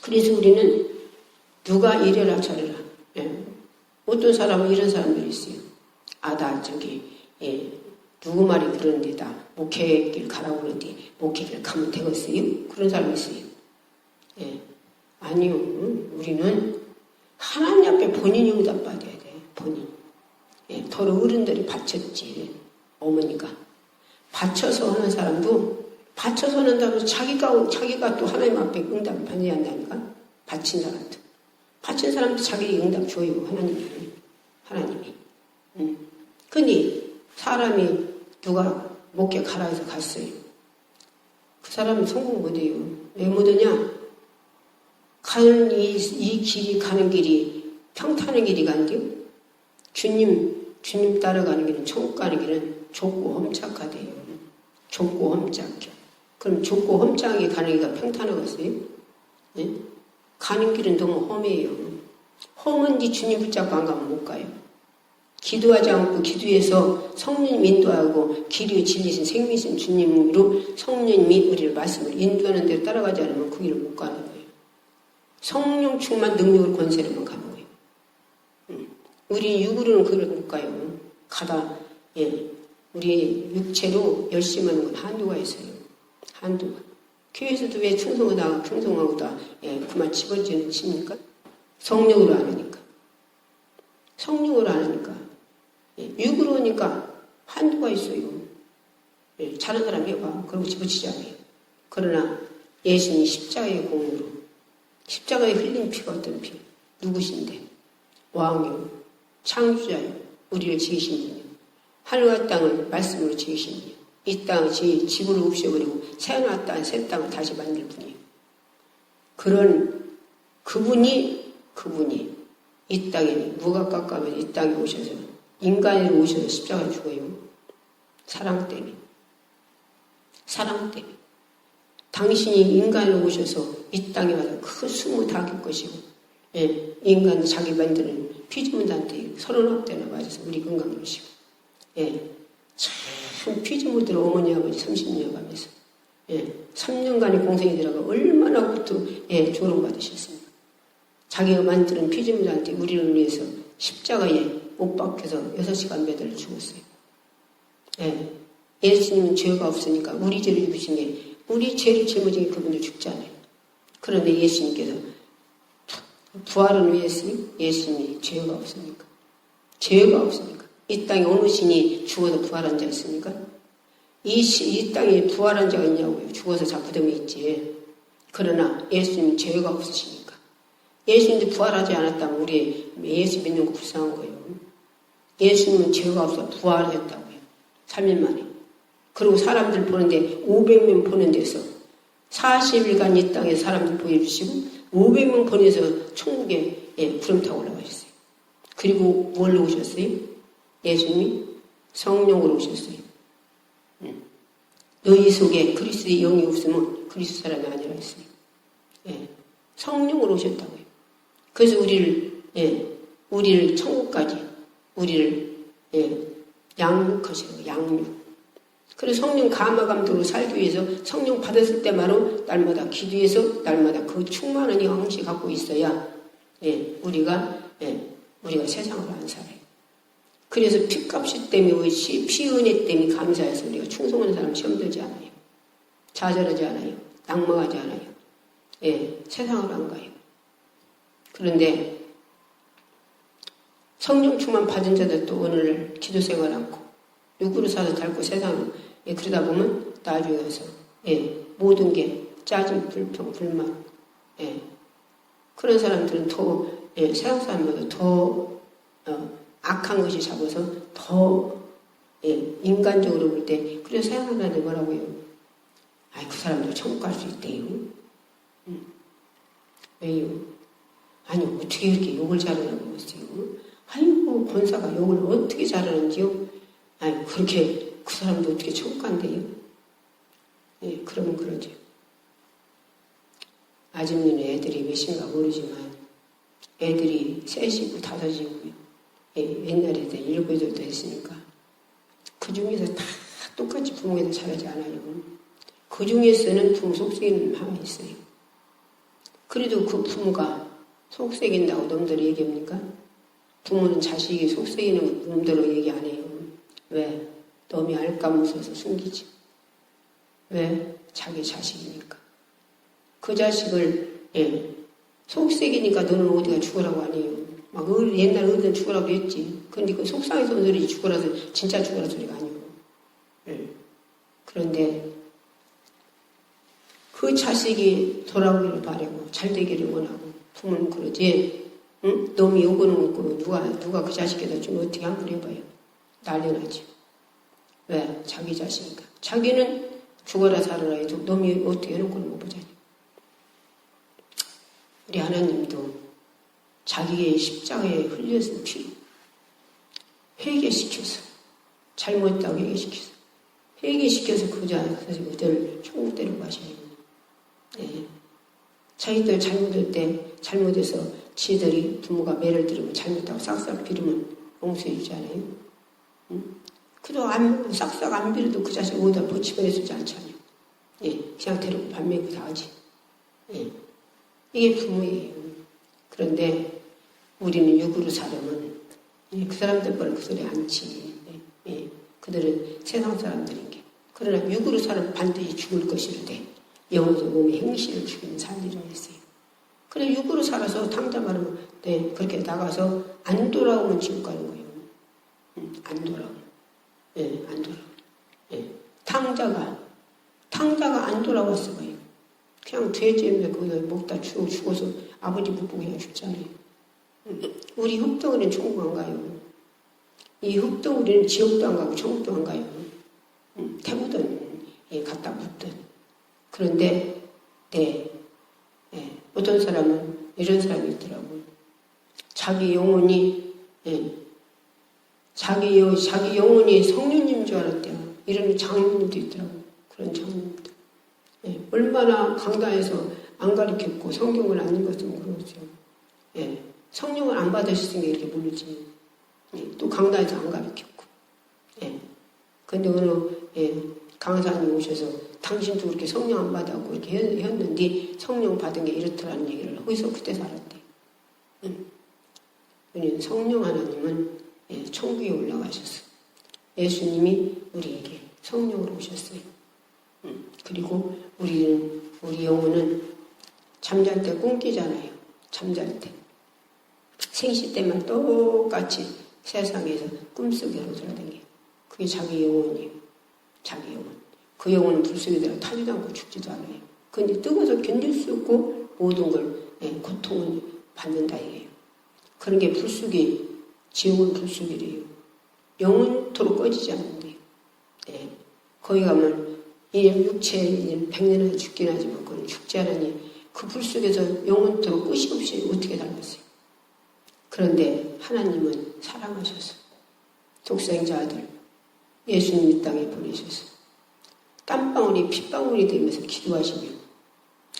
그래서 우리는 누가 이래라 저래라. 어떤 사람은 이런 사람들이 있어요. 나 누구 말이 그러는데 나 목회길 가라고 그러는데 목회길 가면 되겠어요? 그런 사람이 있어요. 아니요. 우리는 하나님 앞에 본인이 응답받아야 돼. 본인. 더러 어른들이 바쳤지. 어머니가. 바쳐서 하는 사람도 바쳐서 한다고 자기가 또 하나님 앞에 응답을 받아야 한다니까. 바친 사람도. 바친 사람도 자기 응답 줘요. 하나님이. 근데 사람이 누가 목회 가라 해서 갔어요. 그 사람은 성공 못해요. 왜 못하냐? 가는 이 길이 가는 길이 평탄한 길이 간대요. 주님 따라가는 길은 천국 가는 길은 좁고 험착하대요. 좁고 험착해. 그럼 좁고 험착하게 가는 길가 평탄하겠어요? 가는 길은 너무 험해요. 험한데 주님 붙잡고 안 가면 못 가요. 기도하지 않고 기도해서 성령님 인도하고 길이 진리신 생미신 주님으로 성령님이 우리를 말씀을 인도하는 대로 따라가지 않으면 그 길을 못 가는 거예요. 성령 충만 능력으로 권세로만 가는 거예요. 우리 육으로는 그 길을 못 가요. 가다 우리 육체로 열심히 하는 건 한도가 있어요. 한도가. 교회에서도 왜 충성하고다 그만 집어지는 칩니까? 성령으로 안 하니까. 성령으로 안 하니까. 육으로 하니까 한도가 있어요. 잘하는 사람 해봐. 그러고 집어치지 않아요. 그러나 예수님이 십자가의 공으로 십자가에 흘린 피가 어떤 피? 누구신데? 왕이요. 창조자요. 우리를 지으신 분이요. 하늘과 땅을 말씀으로 지으신 분이요. 이 땅을 지구를 없애버리고 새하늘과 땅, 새 땅을 다시 만들 분이에요. 그런 그분이 이 땅에 누가 깎아면 이 땅에 오셔서 인간으로 오셔서 십자가에 죽어요. 사랑 때문에. 당신이 인간으로 오셔서 이 땅에 와서 큰 수모 다 겪을 것이고 인간 자기 만드는 피조물한테 39대나 맞아서 우리 건강 놓으시고 참 피조물들 어머니 아버지 30년 가면서 3년간의 공생이 들어가 얼마나 조롱받으셨습니까? 자기가 만드는 피조물한테 우리를 위해서 십자가에 못 박혀서 6시간 매달려 죽었어요. 예수님은 죄가 없으니까 우리 죄를 입으신 게 우리 죄를 짊어진 게 그분도 죽잖아요. 그런데 예수님께서 부활은 왜 했어요? 예수님이 죄가 없으니까. 이 땅에 어느 신이 죽어서 부활한 자 있습니까? 이 땅에 부활한 자가 있냐고요. 죽어서 잡부덤에 있지. 그러나 예수님이 죄가 없으시니까. 예수님도 부활하지 않았다면 우리 예수 믿는 거 불쌍한 거예요. 예수님은 죄가 없어 부활했다고요. 3일 만에. 그리고 사람들 보는데 500명 보는 데서 40일간 이 땅에 사람들 보여주시고 500명 보내서 천국에 구름 타고 올라가셨어요. 그리고 뭘로 오셨어요? 예수님이 성령으로 오셨어요. 너희 속에 그리스도의 영이 없으면 그리스도 사람이 아니라 했어요. 성령으로 오셨다고요. 그래서 우리를 천국까지 우리를 양육하시는 거예요. 양육. 그래서 성령 감화감도로 살기 위해서 성령 받았을 때만은 날마다 기도해서 날마다 그 충만한 영혼이 갖고 있어야 우리가 세상을 안 살아요. 그래서 피값이 때문에 피은혜 때문에 감사해서 우리가 충성하는 사람 시험 들지 않아요. 좌절하지 않아요. 낙망하지 않아요. 세상을 안 가요. 그런데 성령 충만 받은 자들도 오늘 기도 생활 않고 육으로 사서 살고 세상을 그러다 보면 나중에 가서 모든 게 짜증, 불평, 불만 그런 사람들은 더 세상 사람보다 더 악한 것이 잡아서 더 인간적으로 볼 때 그래서 세상 사람들 뭐라고요? 그 사람도 천국 갈 수 있대요. 왜요? 아니 어떻게 이렇게 욕을 잘하냐고 했어요. 아이고 권사가 욕을 어떻게 잘하는지요? 그렇게 그 사람도 어떻게 천국 간대요? 그러면 그러죠. 아직은 애들이 몇인가 모르지만 애들이 3이고 5이고요. 옛날에도 7, 8도 했으니까 그 중에서 다 똑같이 부모에도 잘하지 않아요. 그 중에서는 부모 속삭이는 마음이 있어요. 그래도 그 부모가 속삭인다고 놈들이 얘기합니까? 부모는 자식이 속삭이는 거 놈들로 얘기 안 해요. 왜? 놈이 알까 무서워서 숨기지. 왜? 자기 자식이니까. 그 자식을 속삭이니까 너는 어디가 죽으라고 안 해요. 막 옛날 어른은 죽으라고 했지. 근데 그 속상해서 오늘이 죽으라서 진짜 죽으라 소리가 아니고. 그런데 그 자식이 돌아오기를 바라고 잘 되기를 원하고 부모는 그러지. 응? 놈이 요거는 없고 누가 그 자식에다 좀 어떻게 한번 해봐요. 난리 나지. 왜? 자기 자식이니까. 자기는 죽어라 살아라 해도 놈이 어떻게 해놓고 못 보자니. 우리 하나님도 자기의 십자가에 흘려진 피로 회개시켜서 잘못했다고 회개시켜서 그들 천국대로 가셔야 돼요. 자기들 잘못할 때 잘못해서 지들이 부모가 매를 들으면 잘못하고 싹싹 비르면 용서해 주잖아요. 그도 싹싹 안 빌어도 그 자식 어디다 붙이보내주지 않잖아요. 예, 그냥 데리고 밥 먹고 다 하지. 예, 이게 부모예요. 그런데 우리는 육으로 살면 예, 그 사람들 거를 그 소리 않지. 예, 예, 그들은 세상 사람들인 게. 그러나 육으로 살면 반드시 죽을 것이로되 영으로 몸의 행실을 죽이는 살리라 했어요. 그래 육으로 살아서 당장 말하면 네, 그렇게 나가서 안 돌아오면 지옥 가는 거예요. 안 돌아오면. 예, 안 돌아오면. 예, 탕자가 안 돌아왔어 봐요. 그냥 돼지에 거기다 먹다 죽어서 아버지 못 보고 그냥 죽잖아요. 우리 흙덩이는 천국 안 가요. 이 흙덩이는 지옥도 안 가고 천국도 안 가요. 태우든 예, 갖다 묻든. 그런데 네, 예, 어떤 사람은 이런 사람이 있더라고요. 자기 영혼이 예, 자기 영혼이 성령님인 줄 알았대요. 이런 장로님도 있더라고요. 그런 장로님도. 예, 얼마나 강단에서 안 가르쳤고 성경을 안 읽었으면 그러죠. 예, 성령을 안 받으셨으니까 이렇게 모르지. 예, 또 강단에서 안 가르쳤고. 예, 근데 어느 예, 강사님이 오셔서 당신도 그렇게 성령 안 받았고 이렇게 했는데 성령 받은 게 이렇더라는 얘기를 거기서 그때 살았대. 성령 하나님은 예, 천국에 올라가셨어. 예수님이 우리에게 성령으로 오셨어요. 그리고 우리 영혼은 잠잘 때 꿈꾸잖아요. 잠잘 때. 생시 때만 똑같이 세상에서 꿈속으로 돌아다녀요. 그게 자기 영혼이에요. 자기 영혼. 그 영혼은 불 속에 들어 타지도 않고 죽지도 않아요. 그런데 뜨거워서 견딜 수 없고 모든 걸 예, 고통을 받는다 이게요. 그런 게 불 속에 지옥은 불 속이래요. 영원토록 꺼지지 않는데요. 예, 거기 가면 육체 100년을 죽긴 하지만 그건 죽지 않으니 그 불 속에서 영원토록 끝이 없이 어떻게 살겠어요. 그런데 하나님은 사랑하셔서 독생자 아들 예수님 이 땅에 보내셔서 땀방울이 핏방울이 되면서 기도하시며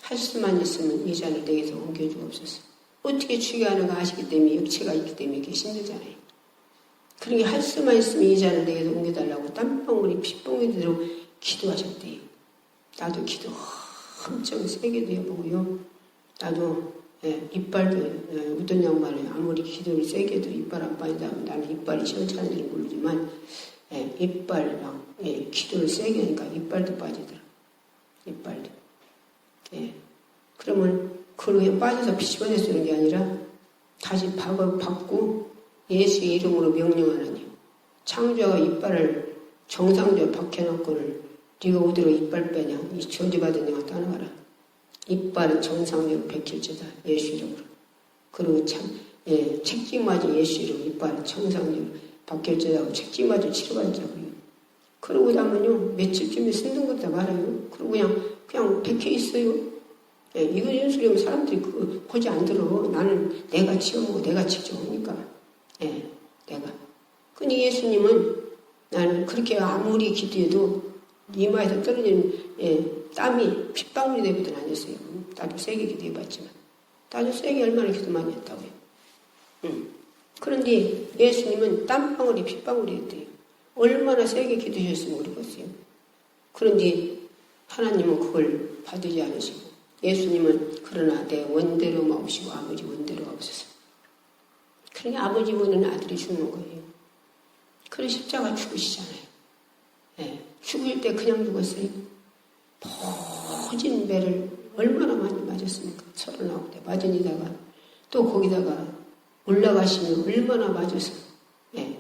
할 수만 있으면 이 잔을 내게서 옮겨주옵소서. 어떻게 죽게 하는가 아시기 때문에 육체가 있기 때문에 이렇게 힘들잖아요. 그러니까 할 수만 있으면 이 잔을 내게서 옮겨달라고 땀방울이 핏방울이 되도록 기도하셨대요. 나도 기도 엄청 세게도 해보고요. 나도 예, 이빨도 어떤 양반은 아무리 기도를 세게 해도 이빨 안 빠진다면 나는 이빨이 시원찮은지 모르지만 예, 이빨 예, 기도를 세게 하니까 이빨도 빠지더라. 이빨도. 예. 그러면 그로 빠져서 피시번에 쓰는 게 아니라 다시 밥을 받고 예수의 이름으로 명령하느니 창조가 이빨을 정상적으로 박혀놓고는 네가 어디로 이빨 빼냐 이 저주받은 네가 떠나가라. 이빨은 정상적으로 박힐지다 예수 이름으로. 그리고 예, 책임맞은 예수 이름 이빨은 정상적으로 박힐지다고 책임맞은 치료받자고요. 그러고 나면요 며칠쯤에 쓴는 것도 말아요. 그리고 그냥 박혀 있어요. 예, 이거 연수리면 사람들이 고지 안 들어. 나는 내가 치워먹고 내가 직접 오니까. 예, 내가. 근데 예수님은 나는 그렇게 아무리 기도해도 이마에서 떨어지는 예, 땀이 핏방울이 되거든 아니었어요. 나도 세게 기도해봤지만. 나도 세게 얼마나 기도 많이 했다고요. 그런데 예수님은 땀방울이 핏방울이 했대요. 얼마나 세게 기도하셨으면 모르겠어요. 그런데 하나님은 그걸 받지 않으시고 예수님은 그러나 내 원대로 마옵시고 아버지 원대로 없어서. 그러니까 아버지 원하는 아들이 죽는 거예요. 그런 십자가 죽으시잖아요. 예, 죽을 때 그냥 죽었어요. 퍼진 배를 얼마나 많이 맞았습니까? 39대 맞으니다가 또 거기다가 올라가시면 얼마나 맞아서 예,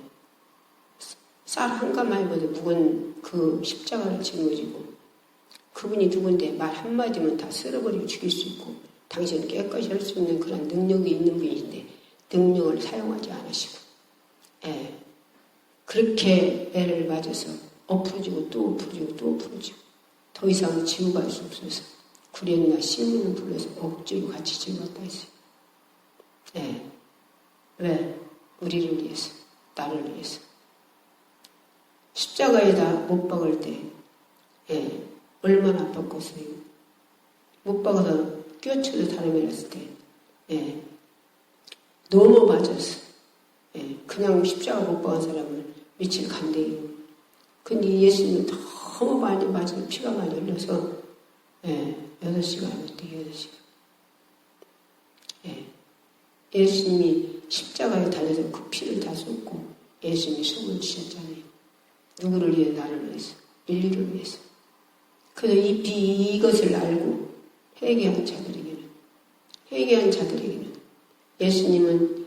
쌀 한 가마에보다 무거운 그 십자가를 짊어지고 그분이 누군데 말 한마디면 다 쓸어버리고 죽일 수 있고 당신은 깨끗이 할 수 있는 그런 능력이 있는 분이신데 능력을 사용하지 않으시고 예, 그렇게 애를 맞아서 엎어지고 또 엎어지고 또 엎어지고 더 이상 지고 갈 수 없어서 구련이나 시문을 불러서 억지로 같이 지고 갔다 했어요. 예, 왜? 우리를 위해서, 나를 위해서. 십자가에다 못 박을 때 예, 얼마나 아팠겠어요. 못 박아서 끼어쳐서 다름에 났을 때 예, 너무 맞았어. 예, 그냥 십자가 못 박은 사람은 며칠 간대요. 근데 예수님은 너무 많이 맞은 피가 많이 흘러서 8시간 어때요? 8시간. 예수님이 십자가에 달려서 그 피를 다 쏟고 예수님이 숨을 주셨잖아요. 누구를 위해? 나를 위해서. 인류를 위해서. 그래서 이것을 알고 회개한 자들에게는 예수님은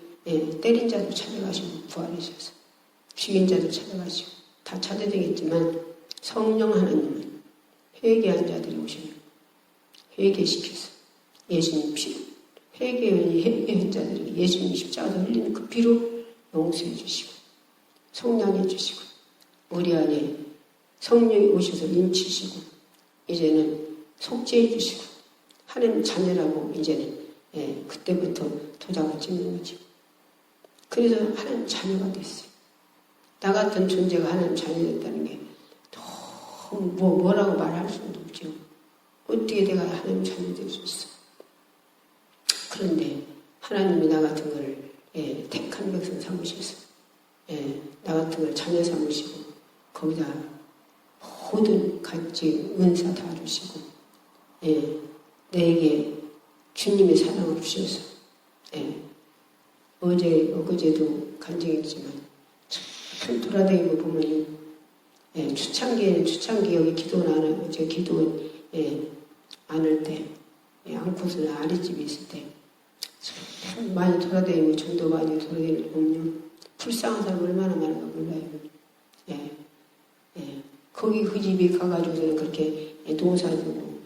때린 자도 찾아가시고 부활하셔서 죽인 자도 찾아가시고 다 찾아다녔지만 성령 하나님은 회개한 자들이 오시면 회개시켜서 예수님 피로 회개한 자들에게 예수님 십자가에서 흘리는 그 피로 용서해 주시고 성량해 주시고 우리 안에 성령이 오셔서 인치시고 이제는 속죄해 주시고 하나님 자녀라고 이제는 그때부터 도장을 찍는 거죠. 그래서 하나님 자녀가 됐어요. 나 같은 존재가 하나님 자녀됐다는 게 너무 뭐라고 말할 수도 없죠. 어떻게 내가 하나님 자녀 될 수 있어? 그런데 하나님이 나 같은 걸 택한 백성 삼으셔서 나 같은 걸 자녀 삼으시고 거기다 모든 같이 은사 다 주시고 내게 주님의 사랑을 주셔서 엊그제도 간증했지만 참 돌아다니고 보면은 초창기에는 초창기에 기도는 안 하고 제 기도는 안 할 때 안고서 아랫집에 있을 때 참 많이 돌아다니고 전도 많이 돌아다니고 보면요 불쌍한 사람 얼마나 많은가 몰라요. 거기 그 집에 가가지고서는 그렇게 농사지고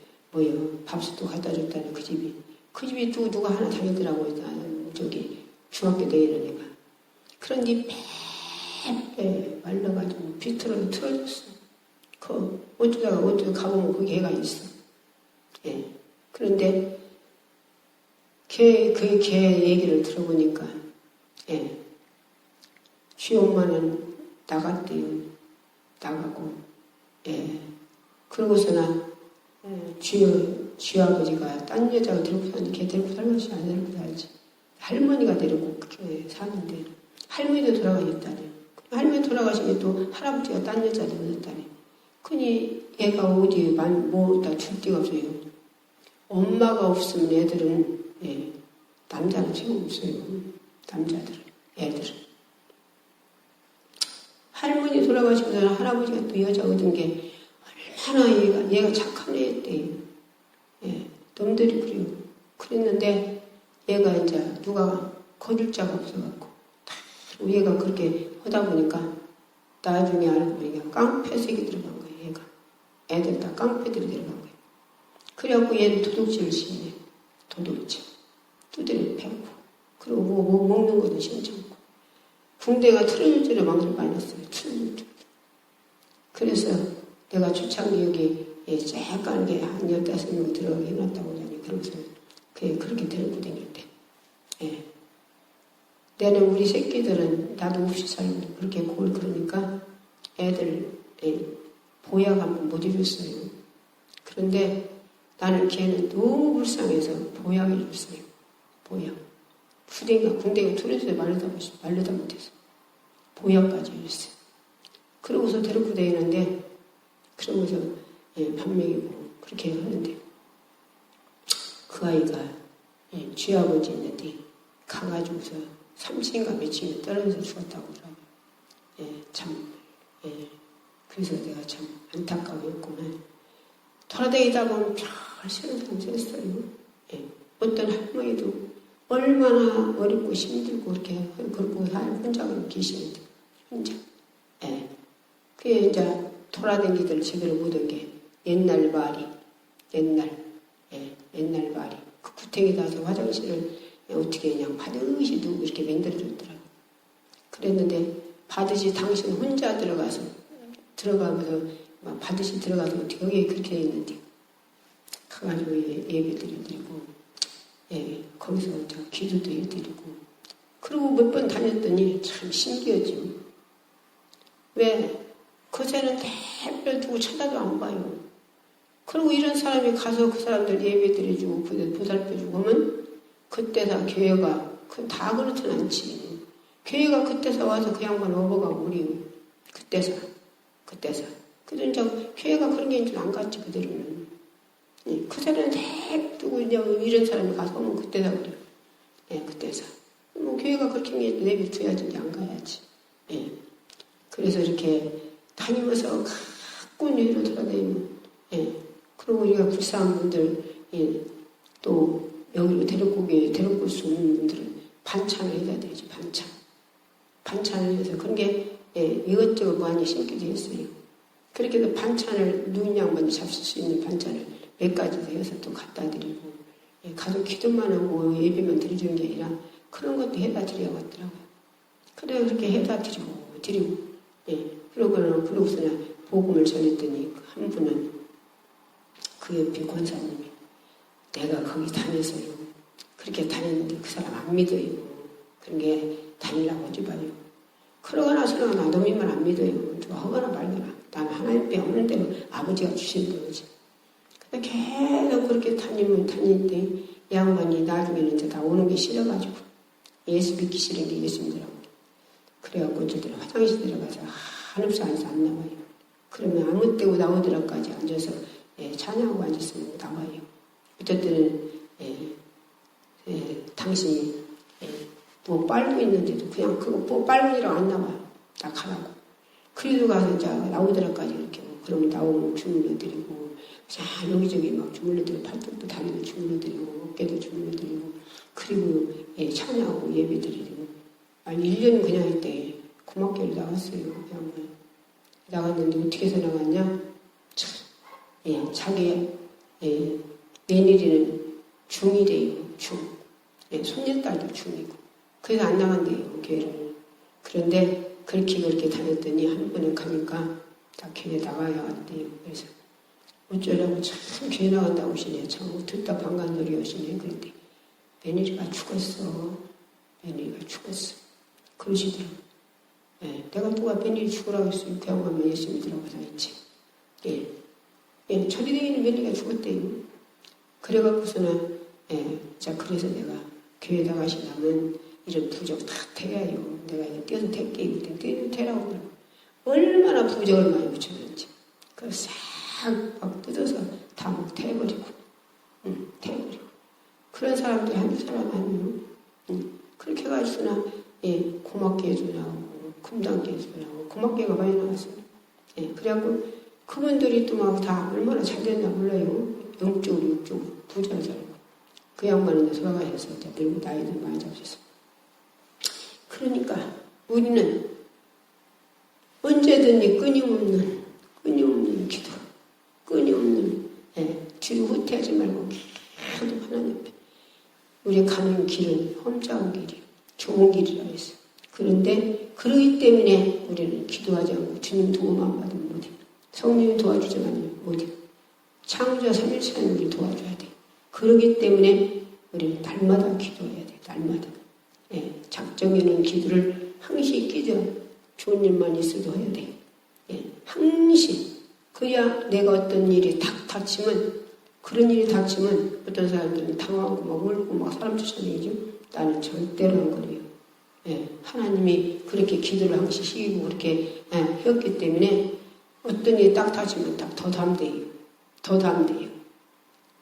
밥솥도 갖다 줬다는 그 집이 또 누가 하나 다니더라고요. 저기 중학교 다니는 애가. 그런데 배 말라가지고 비틀어 틀어졌어. 어쩌다가 가보면 거기 애가 있어. 그런데 걔 얘기를 들어보니까 쥐 엄마는 나갔대요. 나가고 그러고서나 쥐 아버지가 딴 여자가 데리고 사는데 걔 데리고 살것이 안 데리고 살지. 할머니가 데리고 사는데 할머니도 돌아가셨다네. 할머니 돌아가시면 또 할아버지가 딴 여자 데려왔다네. 그니 얘가 어디에 다 줄 데가 없어요. 엄마가 없으면 애들은 남자는 최고 없어요. 남자들은 애들은. 할머니 돌아가시고서 할아버지가 또 여자 얻은 게 얼마나 얘가 착한 애였대요. 놈들이 그래요. 그랬는데 얘가 이제 누가 거둘 자가 없어갖고 얘가 그렇게 하다 보니까 나중에 알고 보니까 깡패색이 들어간 거예요. 얘가 애들 다 깡패들이 들어간 거예요. 그래갖고 얘는 도둑질을 심네. 도둑질 두드려 패고 그리고 뭐 먹는 것도 신청고 붕대가 트름줄에 막을 빨렸어요. 트름줄. 그래서 내가 초창기 여기 쬐깐 게 한 15명 들어가게 해놨다고 하니 그러면서 그렇게 데리고 다녔대. 내는 우리 새끼들은 나도 없이 살고 그렇게 그러니까 애들 보약 한번 못 해줬어요. 그런데 나는 걔는 너무 불쌍해서 보약을 줬어요. 보약. 궁뎅이가 뚫어져서 말르다 못해서 보약까지 줬어요. 그러고서 데리고 다니는데 그러면서 밥 먹이고 그렇게 하는데 그 아이가 쥐아버지 있는데 가가지고서 3시인가 며칠이 떨어져서 죽었다고 하더라고요. 그래서 내가 참 안타까웠구만. 돌아다니다 보면 별 새로운 사람 생겼어요. 어떤 할머니도 얼마나 어렵고 힘들고 그렇고 혼자 계시는데 혼자. 그게 이제 돌아다니들 제대로 못한 게 옛날 말이 그 구탱이다 서 화장실을 어떻게 그냥 바듯이 누구 이렇게 만들어줬더라고. 그랬는데 바듯이 당신 혼자 들어가면서 막 바듯이 들어가서 어떻게 여기에 그렇게 돼 있는데 가가지고 예배드리고 거기서 기도도 해드리고 그리고 몇 번 다녔더니 참 신기하죠. 왜? 그새는 대별 두고 쳐다도 안 봐요. 그리고 이런 사람이 가서 그 사람들 예배드려주고 보살펴주고 하면 그때 다 교회가 다 그렇진 않지. 교회가 그때서 와서 그 양반 업어가고 우리 그때서. 그래도 이제 교회가 그런 게 이제 안 갔지 그대로는. 그 사람은 냅두고 이제 이런 사람이 가서 오면 그때다 그래요. 그때서. 뭐 교회가 그렇게 내비둬야지 이제 안 가야지. 그래서 이렇게 다니면서 가끔 위로 돌아다니면, 그리고 우리가 불쌍한 분들, 또 여기로 데리고 올 수 없는 분들은 반찬을 해야 되지, 반찬을 해서 그런 게 이것저것 많이 심기도 했어요. 그렇게 해서 반찬을 누군 양반이 잡술 수 있는 반찬을 몇 가지 해서 또 갖다 드리고, 가족 기도만 하고 예배만 드리는 게 아니라 그런 것도 해다 드려왔더라고요. 그래 그렇게 해다 드리고, 그러고서는 복음을 전했더니 한 분은 그 옆에 권사님이 내가 거기 다녀서요. 그렇게 다녔는데 그 사람 안 믿어요. 그런 게 다니려고 하지 마요. 그러고 나서는 나도 믿으면 안 믿어요. 누가 하거나 말거나. 나는 하나님 배 없는 대로 아버지가 주시는 거지. 근데 계속 그렇게 다니는데 이 양반이 나중에는 이제 다 오는 게 싫어가지고 예수 믿기 싫은 게 예수 믿으라고. 그래갖고 저들 화장실 들어가서 한없이 앉아서 안 나와요. 그러면 아무 때고 나오더라까지 앉아서 찬양하고 앉았으면 나와요. 어떨 때는 당신이 뭐 빨고 있는데도 그냥 그거 뭐 빨고이라고 안 나와요. 나 가라고. 그래도 가서 이제 나오더라까지 이렇게 그러면 나오면 주물러드리고 자 여기저기 막 주물러드리고 팔뚝도 다리도 주물러드리고 어깨도 주물러드리고 그리고 찬양하고 예배드리고 아니 1년 그냥 했대. 고맙게를 나갔어요. 그냥 나갔는데 어떻게 해서 나갔냐? 참, 자기 며느리는 중이래요. 손녀딸도 중이고 그래서 안 나간대요. 교회를. 그런데 그렇게 다녔더니 한 번에 가니까 다 교회 나가야 한대요. 그래서 어쩌라고 참 교회 나간다고 하시네. 참 듣다 반간 소리 하시네. 그런데 며느리가 죽었어. 그러시더라고. 내가 누가 며느리 죽으라고 했어요. 그 양반만 예수 믿으라고 다녔지. 저리되기는 며느리가 죽었대요. 그래갖고서는 자 그래서 내가 교회 나가시려면 이런 부적 다 태야요. 내가 이제 떼어서 택게요. 떼어서 태라고 그러고 얼마나 부적을 많이 붙여놨지. 그걸 싹 막 뜯어서 다 막 태버리고 그런 사람들이 한두 사람 아니에요. 그렇게 해가지고나 고맙게 해주냐고 금단게 해주냐고 고맙게가 많이 나왔어요. 그래갖고 그분들이 또 막 다 얼마나 잘 됐나 몰라요. 영적으로 부자를 살고 그 양반은 돌아가셔서 이제 늙고 나이도 많이 잡으셨어요. 그러니까 우리는 언제든지 끊임없는 기도, 끊임없는 뒤로 후퇴하지 말고 계속 하나님 앞에 우리 가는 길은 험자한 길이에요. 좋은 길이라 했어요. 그런데 그러기 때문에 우리는 기도하지 않고 주님 도움만 받으면 못해요. 성령이 도와주지 않으면 못해요. 창조자 3일차는 우리 도와줘야 돼요. 그러기 때문에 우리는 날마다 기도해야 돼요. 날마다. 작정해놓은 기도를 항시 끼죠. 좋은 일만 있어도 해야 돼요. 항시. 그래야 내가 어떤 일이 그런 일이 닥치면 어떤 사람들은 당황하고 막 울고 막 사람 쫓아다니죠. 나는 절대로 안 그래요. 하나님이 그렇게 기도를 항시 시키고 그렇게 했기 때문에 어떤 일이 딱 닥치면 딱 더 담대해요.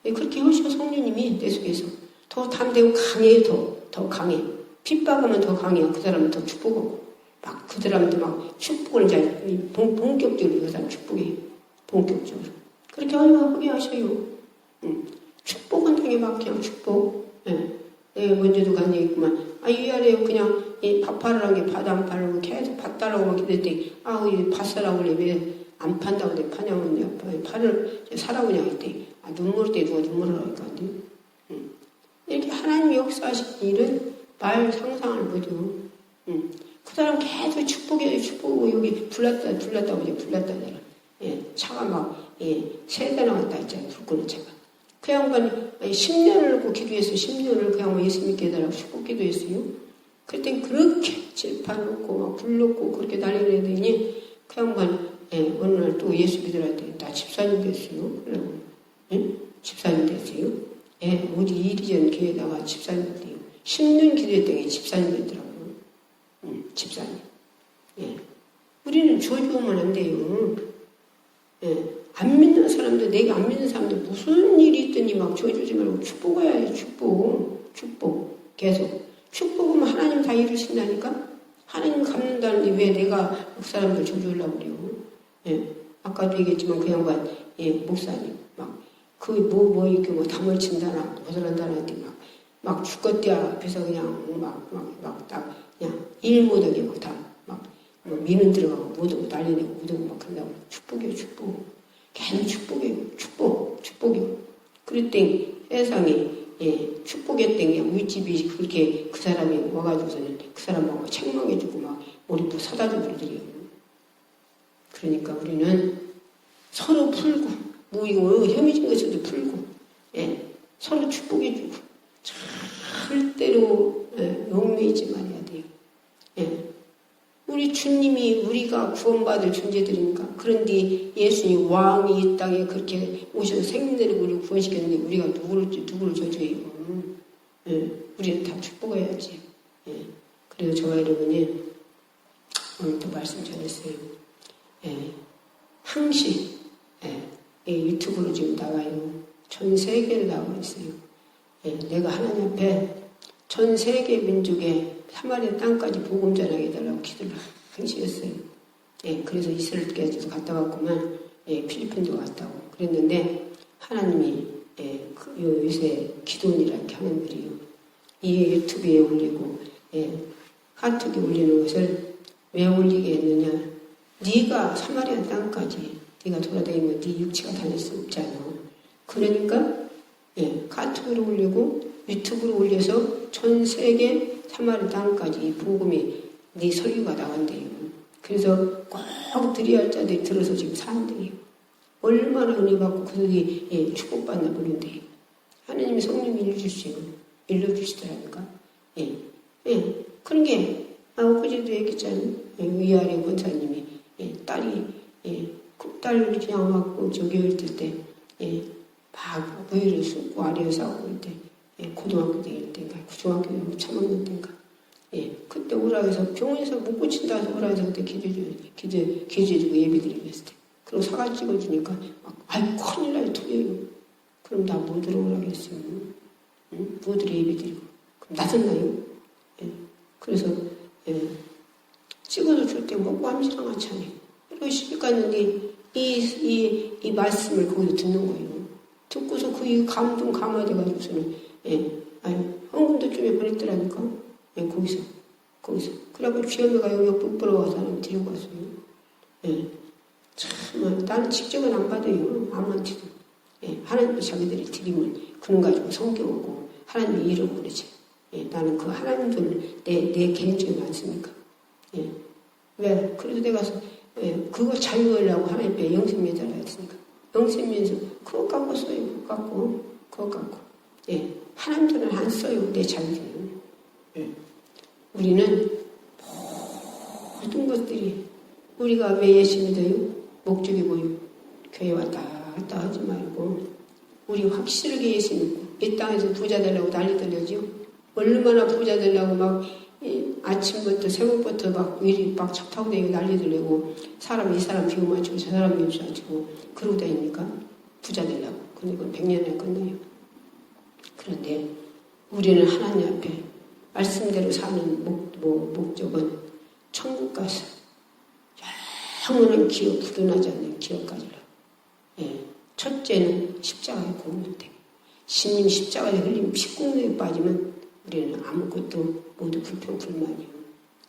그렇게 하시고 성령님이 내 속에서 더 담대고 강해요. 더 강해. 핍박하면 더 강해요. 그 사람은 더 축복하고 막 그 사람도 막 축복을 이제 본격적으로 그 사람 축복해요. 본격적으로. 그렇게 하게 하셔요. 축복은 되게 막 그냥 축복. 먼저도 간 적이 있구만. 이 아래에 그냥 밥 팔으라고 게 밥 안 팔고 계속 밥 달라고 막 그랬더니 이 밥 사라고 그래. 왜 안 판다고 내 파냐고 내가 팔을 사라고 그냥 했더니 눈물 때 누가 눈물을 하니까 이렇게 하나님 역사하신 일은 말 상상을 못해요. 그 사람 계속 축복하고 여기 불났다고 이제 불났다잖아. 차가 막 3대나 왔다 했잖아요. 불 끄는 차가. 그 양반이 10년을 놓고 기도했어요. 10년을 그 양반 예수 믿게 해달라고 축복 기도했어요. 그랬더니 그렇게 질판 놓고 막 불 놓고 그렇게 난리내더니 그 양반 어느 날 또 예수 믿으라 했더니 나 집사님 됐어요. 그러고 집사님 됐어요. 어디 이리전 교회에다가 집사님 됐대요. 10년 기도했더니 집사님 됐더라고요. 집사님. 예. 우리는 저주하면 안 돼요. 예. 안 믿는 사람들, 내가 안 믿는 사람들 무슨 일이 있더니 막 저주지 말고 축복해야 해. 축복. 계속. 축복하면 하나님 다 이루신다니까? 하나님 갚는다는데 왜 내가 그 사람들 저주하려고 그래요? 예. 아까도 얘기했지만 그 양반, 예, 목사님. 이렇게 뭐 담을 친다나, 거절한다는데 막 죽겠대 앞에서 그냥 그냥 일 못하게 뭐 미는 들어가고 못하고 난리내고 못하고 막 그런다고. 축복이요, 축복. 계속 축복이요. 그랬더니 세상에, 예, 축복했더니 그냥 윗집이 그렇게 그 사람이 와가지고서는 그 사람하고 책망해주고 막 우리 뭐 사다 주고 그러더래요. 그러니까 우리는 서로 풀고, 뭐 이거 혐의진 것에도 풀고, 예, 서로 축복해주고, 절대로, 예, 용매이지 말아야 돼요. 예. 우리 주님이 우리가 구원받을 존재들이니까. 그런데 예수님 왕이 이 땅에 그렇게 오셔서 생명대로 우리를 구원시켰는데 우리가 누구를 저주해요. 예. 우리는 다 축복해야지. 예. 그래서 저와 여러분이 오늘도 말씀 전했어요. 예. 항시, 예. 유튜브로 지금 나와요. 전 세계로 나와 있어요. 예. 내가 하나님 앞에 전 세계 민족의 사마리아 땅까지 복음 전하게 해달라고 기도를 항시 했어요. 예, 그래서 이스라엘까지도 갔다 왔구만. 예, 필리핀도 갔다 오고 그랬는데 하나님이, 예, 요새 기도원이라 이렇게 하는 글이요. 이 유튜브에 올리고, 예, 카톡에 올리는 것을 왜 올리게 했느냐? 네가 사마리아 땅까지 네가 돌아다니면 네 육체가 다닐 수 없잖아. 그러니까, 예, 카톡으로 올리고 유튜브로 올려서 전 세계 사마리아 땅까지 이 복음이 네 설교가 나간대요. 그래서 꼭 드려야 할 자들이 들어서 지금 사는데요. 얼마나 은혜 받고 그들이, 예, 축복받나 보는데 하나님이 성령이 일러주시더라니까. 예, 예. 그런 게 어제도 얘기했잖아요. 예, 위아래 권사님이, 예, 딸이, 예, 그 딸 그냥 막 저기 있을 때, 예, 막 무예를 쏟고 아래에 싸우고 있을 때, 예, 고등학교 다닐 때인가, 중학교 3학년 때인가, 예, 그때 오락에서 병원에서 못 고친다 해서 오락에서 그때 기도해주고 예배드리고 했을 때, 그리고 사과 찍어주니까 막, 아이 큰일 나요, 토요요. 그럼 나 뭐 들어오라고 했어요. 응? 뭐들이 예배드리고. 그럼 나섰나요? 예, 그래서, 예, 찍어서 줄 때 먹고 함시랑 같이 하네. 그리고 시집 갔는데 이 말씀을 거기서 듣는 거예요. 듣고서 그 감동 감화돼가지고서는, 예, 헌금도 좀 해보냈더라니까. 예, 거기서. 그래갖고 주연이가 여기 북부로 와서 하나님 데리고 왔어요. 예, 참, 나는 직접은 안 받아요. 아무한테도. 예, 하나님도 자기들이 드리면 그런 가지고 성경하고 하나님의 이름 그러지. 예, 나는 그 하나님들을 내 개인적인 않습니까? 예, 왜? 그래서 내가, 예, 그거 자유하려고 하나님께 영생매달라 했으니까. 영생면서 그거 갖고 써요. 그거 갖고. 예, 하나님들은 안 써요. 내 자유는. 예. 우리는 모든 것들이 우리가 왜 예수 믿어요? 목적이고요. 교회 왔다 갔다 하지 말고 우리 확실하게 예수 믿고 이 땅에서 부자 되려고 난리 들려죠. 얼마나 부자 되려고 막 아침부터 새벽부터 막 일이 막 차 타고 다니고 난리 들려고 이 사람 비유 맞추고 저 사람 비유 맞추고 그러고 다니니까 부자 되려고. 근데 그건 100년에 끝나요. 그런데 우리는 하나님 앞에 말씀대로 사는 목적은 천국 가서 영원한 기억, 부도나지 않는 기억까지라. 예. 첫째는 십자가에 고문돼. 신님 십자가에 흘린 피국물에 빠지면 우리는 아무것도 모두 불평불만이요.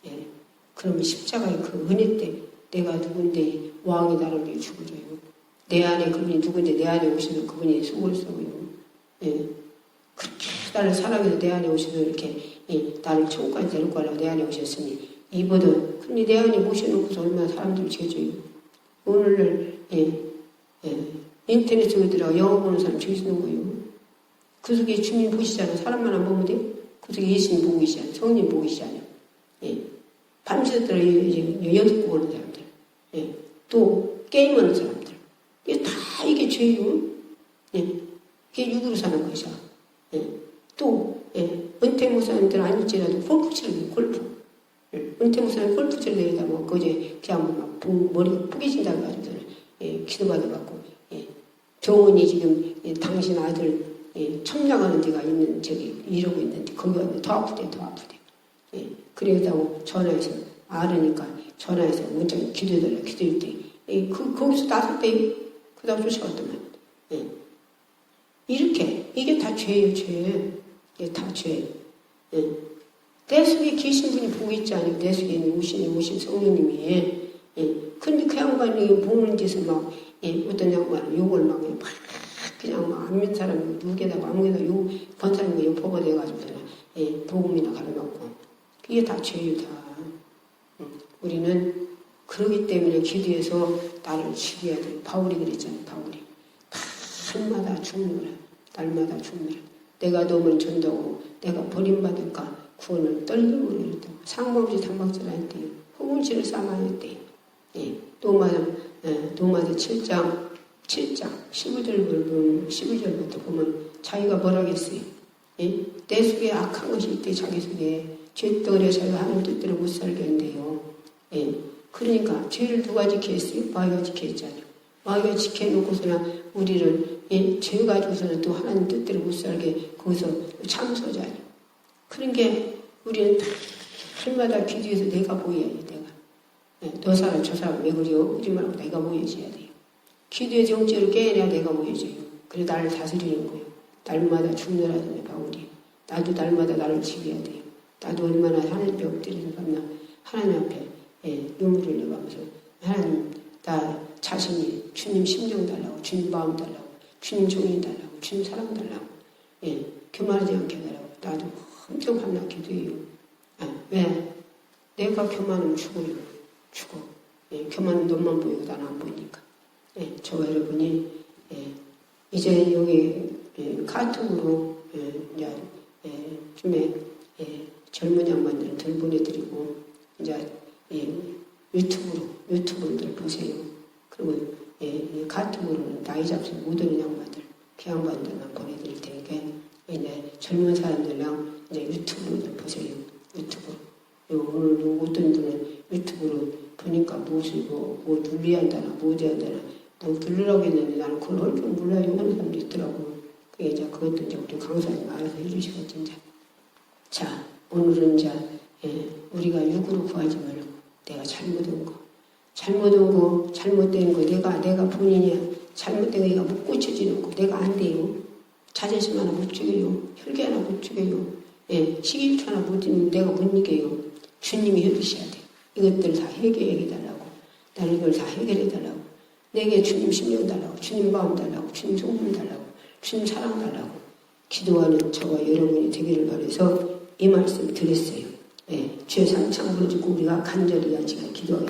예. 그러면 십자가의 그 은혜 때 내가 누군데 왕이 나를 위해 죽어줘요. 내 안에 그분이 누군데 내 안에 오셔서 그분이 속을 썩어요. 예. 그렇게 나를 사랑해서 내 안에 오셔서 이렇게, 예, 나를 천국까지 데리고 가려고 내 안에 오셨으니 이보다 근데 내 안에 모셔놓고서 얼마나 사람들을 죄져요. 오늘날, 예, 인터넷 속에 들어가 영어 보는 사람 죄지는 거예요. 그 속에 주님 보시잖아요. 사람만 안 보면 돼? 그 속에 예수님 보고 계시잖아요. 성님 보고 계시잖아요. 예. 밤새도록 연습 보는 사람들. 예. 또 게임하는 사람들. 이게 죄예요. 예. 이게 육으로 사는 것이야. 예. 또, 예. 은퇴 목사님들 아닐지라도 골프 치는 골프. 예. 은퇴무사는 골프채를 내리다 뭐 그제 그냥 막 머리가 뿌개진다고 해가지고 기도받아갖고 병원이 지금 당신 아들 첨장하는 데가 있는 저기 이러고 있는데 거기 가면 더 아프대. 그러다고 전화해서 알으니까 전화해서 문자 기도해달라 기도할 때 거기서 나설 때 그다음 쫓아갔더만 이렇게 이게 다 죄예요 죄. 이게 다 죄. 내 속에 계신 분이 보고 있지 않아요. 내 속에 있는 오신 성령님이. 근데 그 양반이 보는 짓을 막 어떤 양반은 욕을 막 그냥 막 안면 사람이 누구에다가 아무에다 욕 권사님과 욕보고 돼가지고서는 복음이나 가르놓고 이게 다 죄예요 다. 우리는 그러기 때문에 기도해서 나를 죽여야 돼요. 바울이 그랬잖아요. 바울이 날마다 죽느라 날마다 죽느라 내가 너무 전도하고 내가 버림받을까 구원을 떨림으로 이랬다고 상범지 당박질 할 때요. 허물지를 쌓아야 때 로마서 7장 11절부터 보면 자기가 뭐라겠어요. 내 속에 악한 것이 있대 자기 속에 죄덩어리에 자기가 하는 뜻대로 못 살겠는데요. 그러니까 죄를 누가 지켰어요? 마귀가 지켰잖아요. 마귀가 지켜놓고서는 우리를 죄 가지고서는 또 하나님 뜻대로 못 살게 거기서 참소자예요. 그런 게 우리는 날마다 기도해서 내가 보여야 돼. 내가 너 사람 저 사람 왜 그래요? 그러지 말고 내가 보여줘야 돼요. 기도해서 영적으로 깨어내야 내가 보여줘요. 그래 나를 다스리는 거예요. 날마다 죽느라더니 바울이 나도 날마다 나를 지켜야 돼요. 나도 얼마나 하나님 엎드리는 밤나 하나님 앞에 눈물을 흘려가면서 하나님 나 자신이 주님 심정 달라고 주님 마음 달라고 주님 종이 달라고 주님 사랑 달라고 교만하지 않게 달라고 나도 엄청 밤낮 기도해요. 왜? 내가 교만하면 죽어요. 죽어. 교만은 너만 보이고 나는 안 보이니까. 저와 여러분이 이제 여기 카톡으로 좀에 젊은 양반들 들 보내드리고 이제 유튜브를 보세요. 그리고 카톡으로는 나이 잡수는 못 오는 양반들 그 양반들만 보내드릴 테니까 이제 젊은 사람들랑 이제 유튜브로 보세요. 유튜브로. 오늘 어떤 분은 유튜브로 보니까 무엇을 뭐 눌려야 한다나 뭐 해야 한다나 뭐 들으라고 했는데 나는 그걸 할 줄 몰라요 하는 사람도 있더라고. 그게 이제 그것도 이제 우리 강사님 알아서 해주시겠지 이제. 자 오늘은 이제 우리가 육으로 구하지 말고 내가 잘못한 거 잘못된 거 내가 본인이 잘못된 거 내가 못 고쳐지는 거 내가 안 돼요. 자존심 하나 못 죽여요. 혈기 하나 못 죽여요. 11초 하나 못 이기면 내가 못 이겨요. 주님이 해주셔야 돼요. 이것들 다 해결해달라고. 나는 이걸 다 해결해달라고. 내게 주님 심령 달라고. 주님 마음 달라고. 주님 성품 달라고. 주님 사랑 달라고. 기도하는 저와 여러분이 되기를 바라서 이 말씀 드렸어요. 죄 상창 부러지고 우리가 간절히 같이 기도하겠습니다.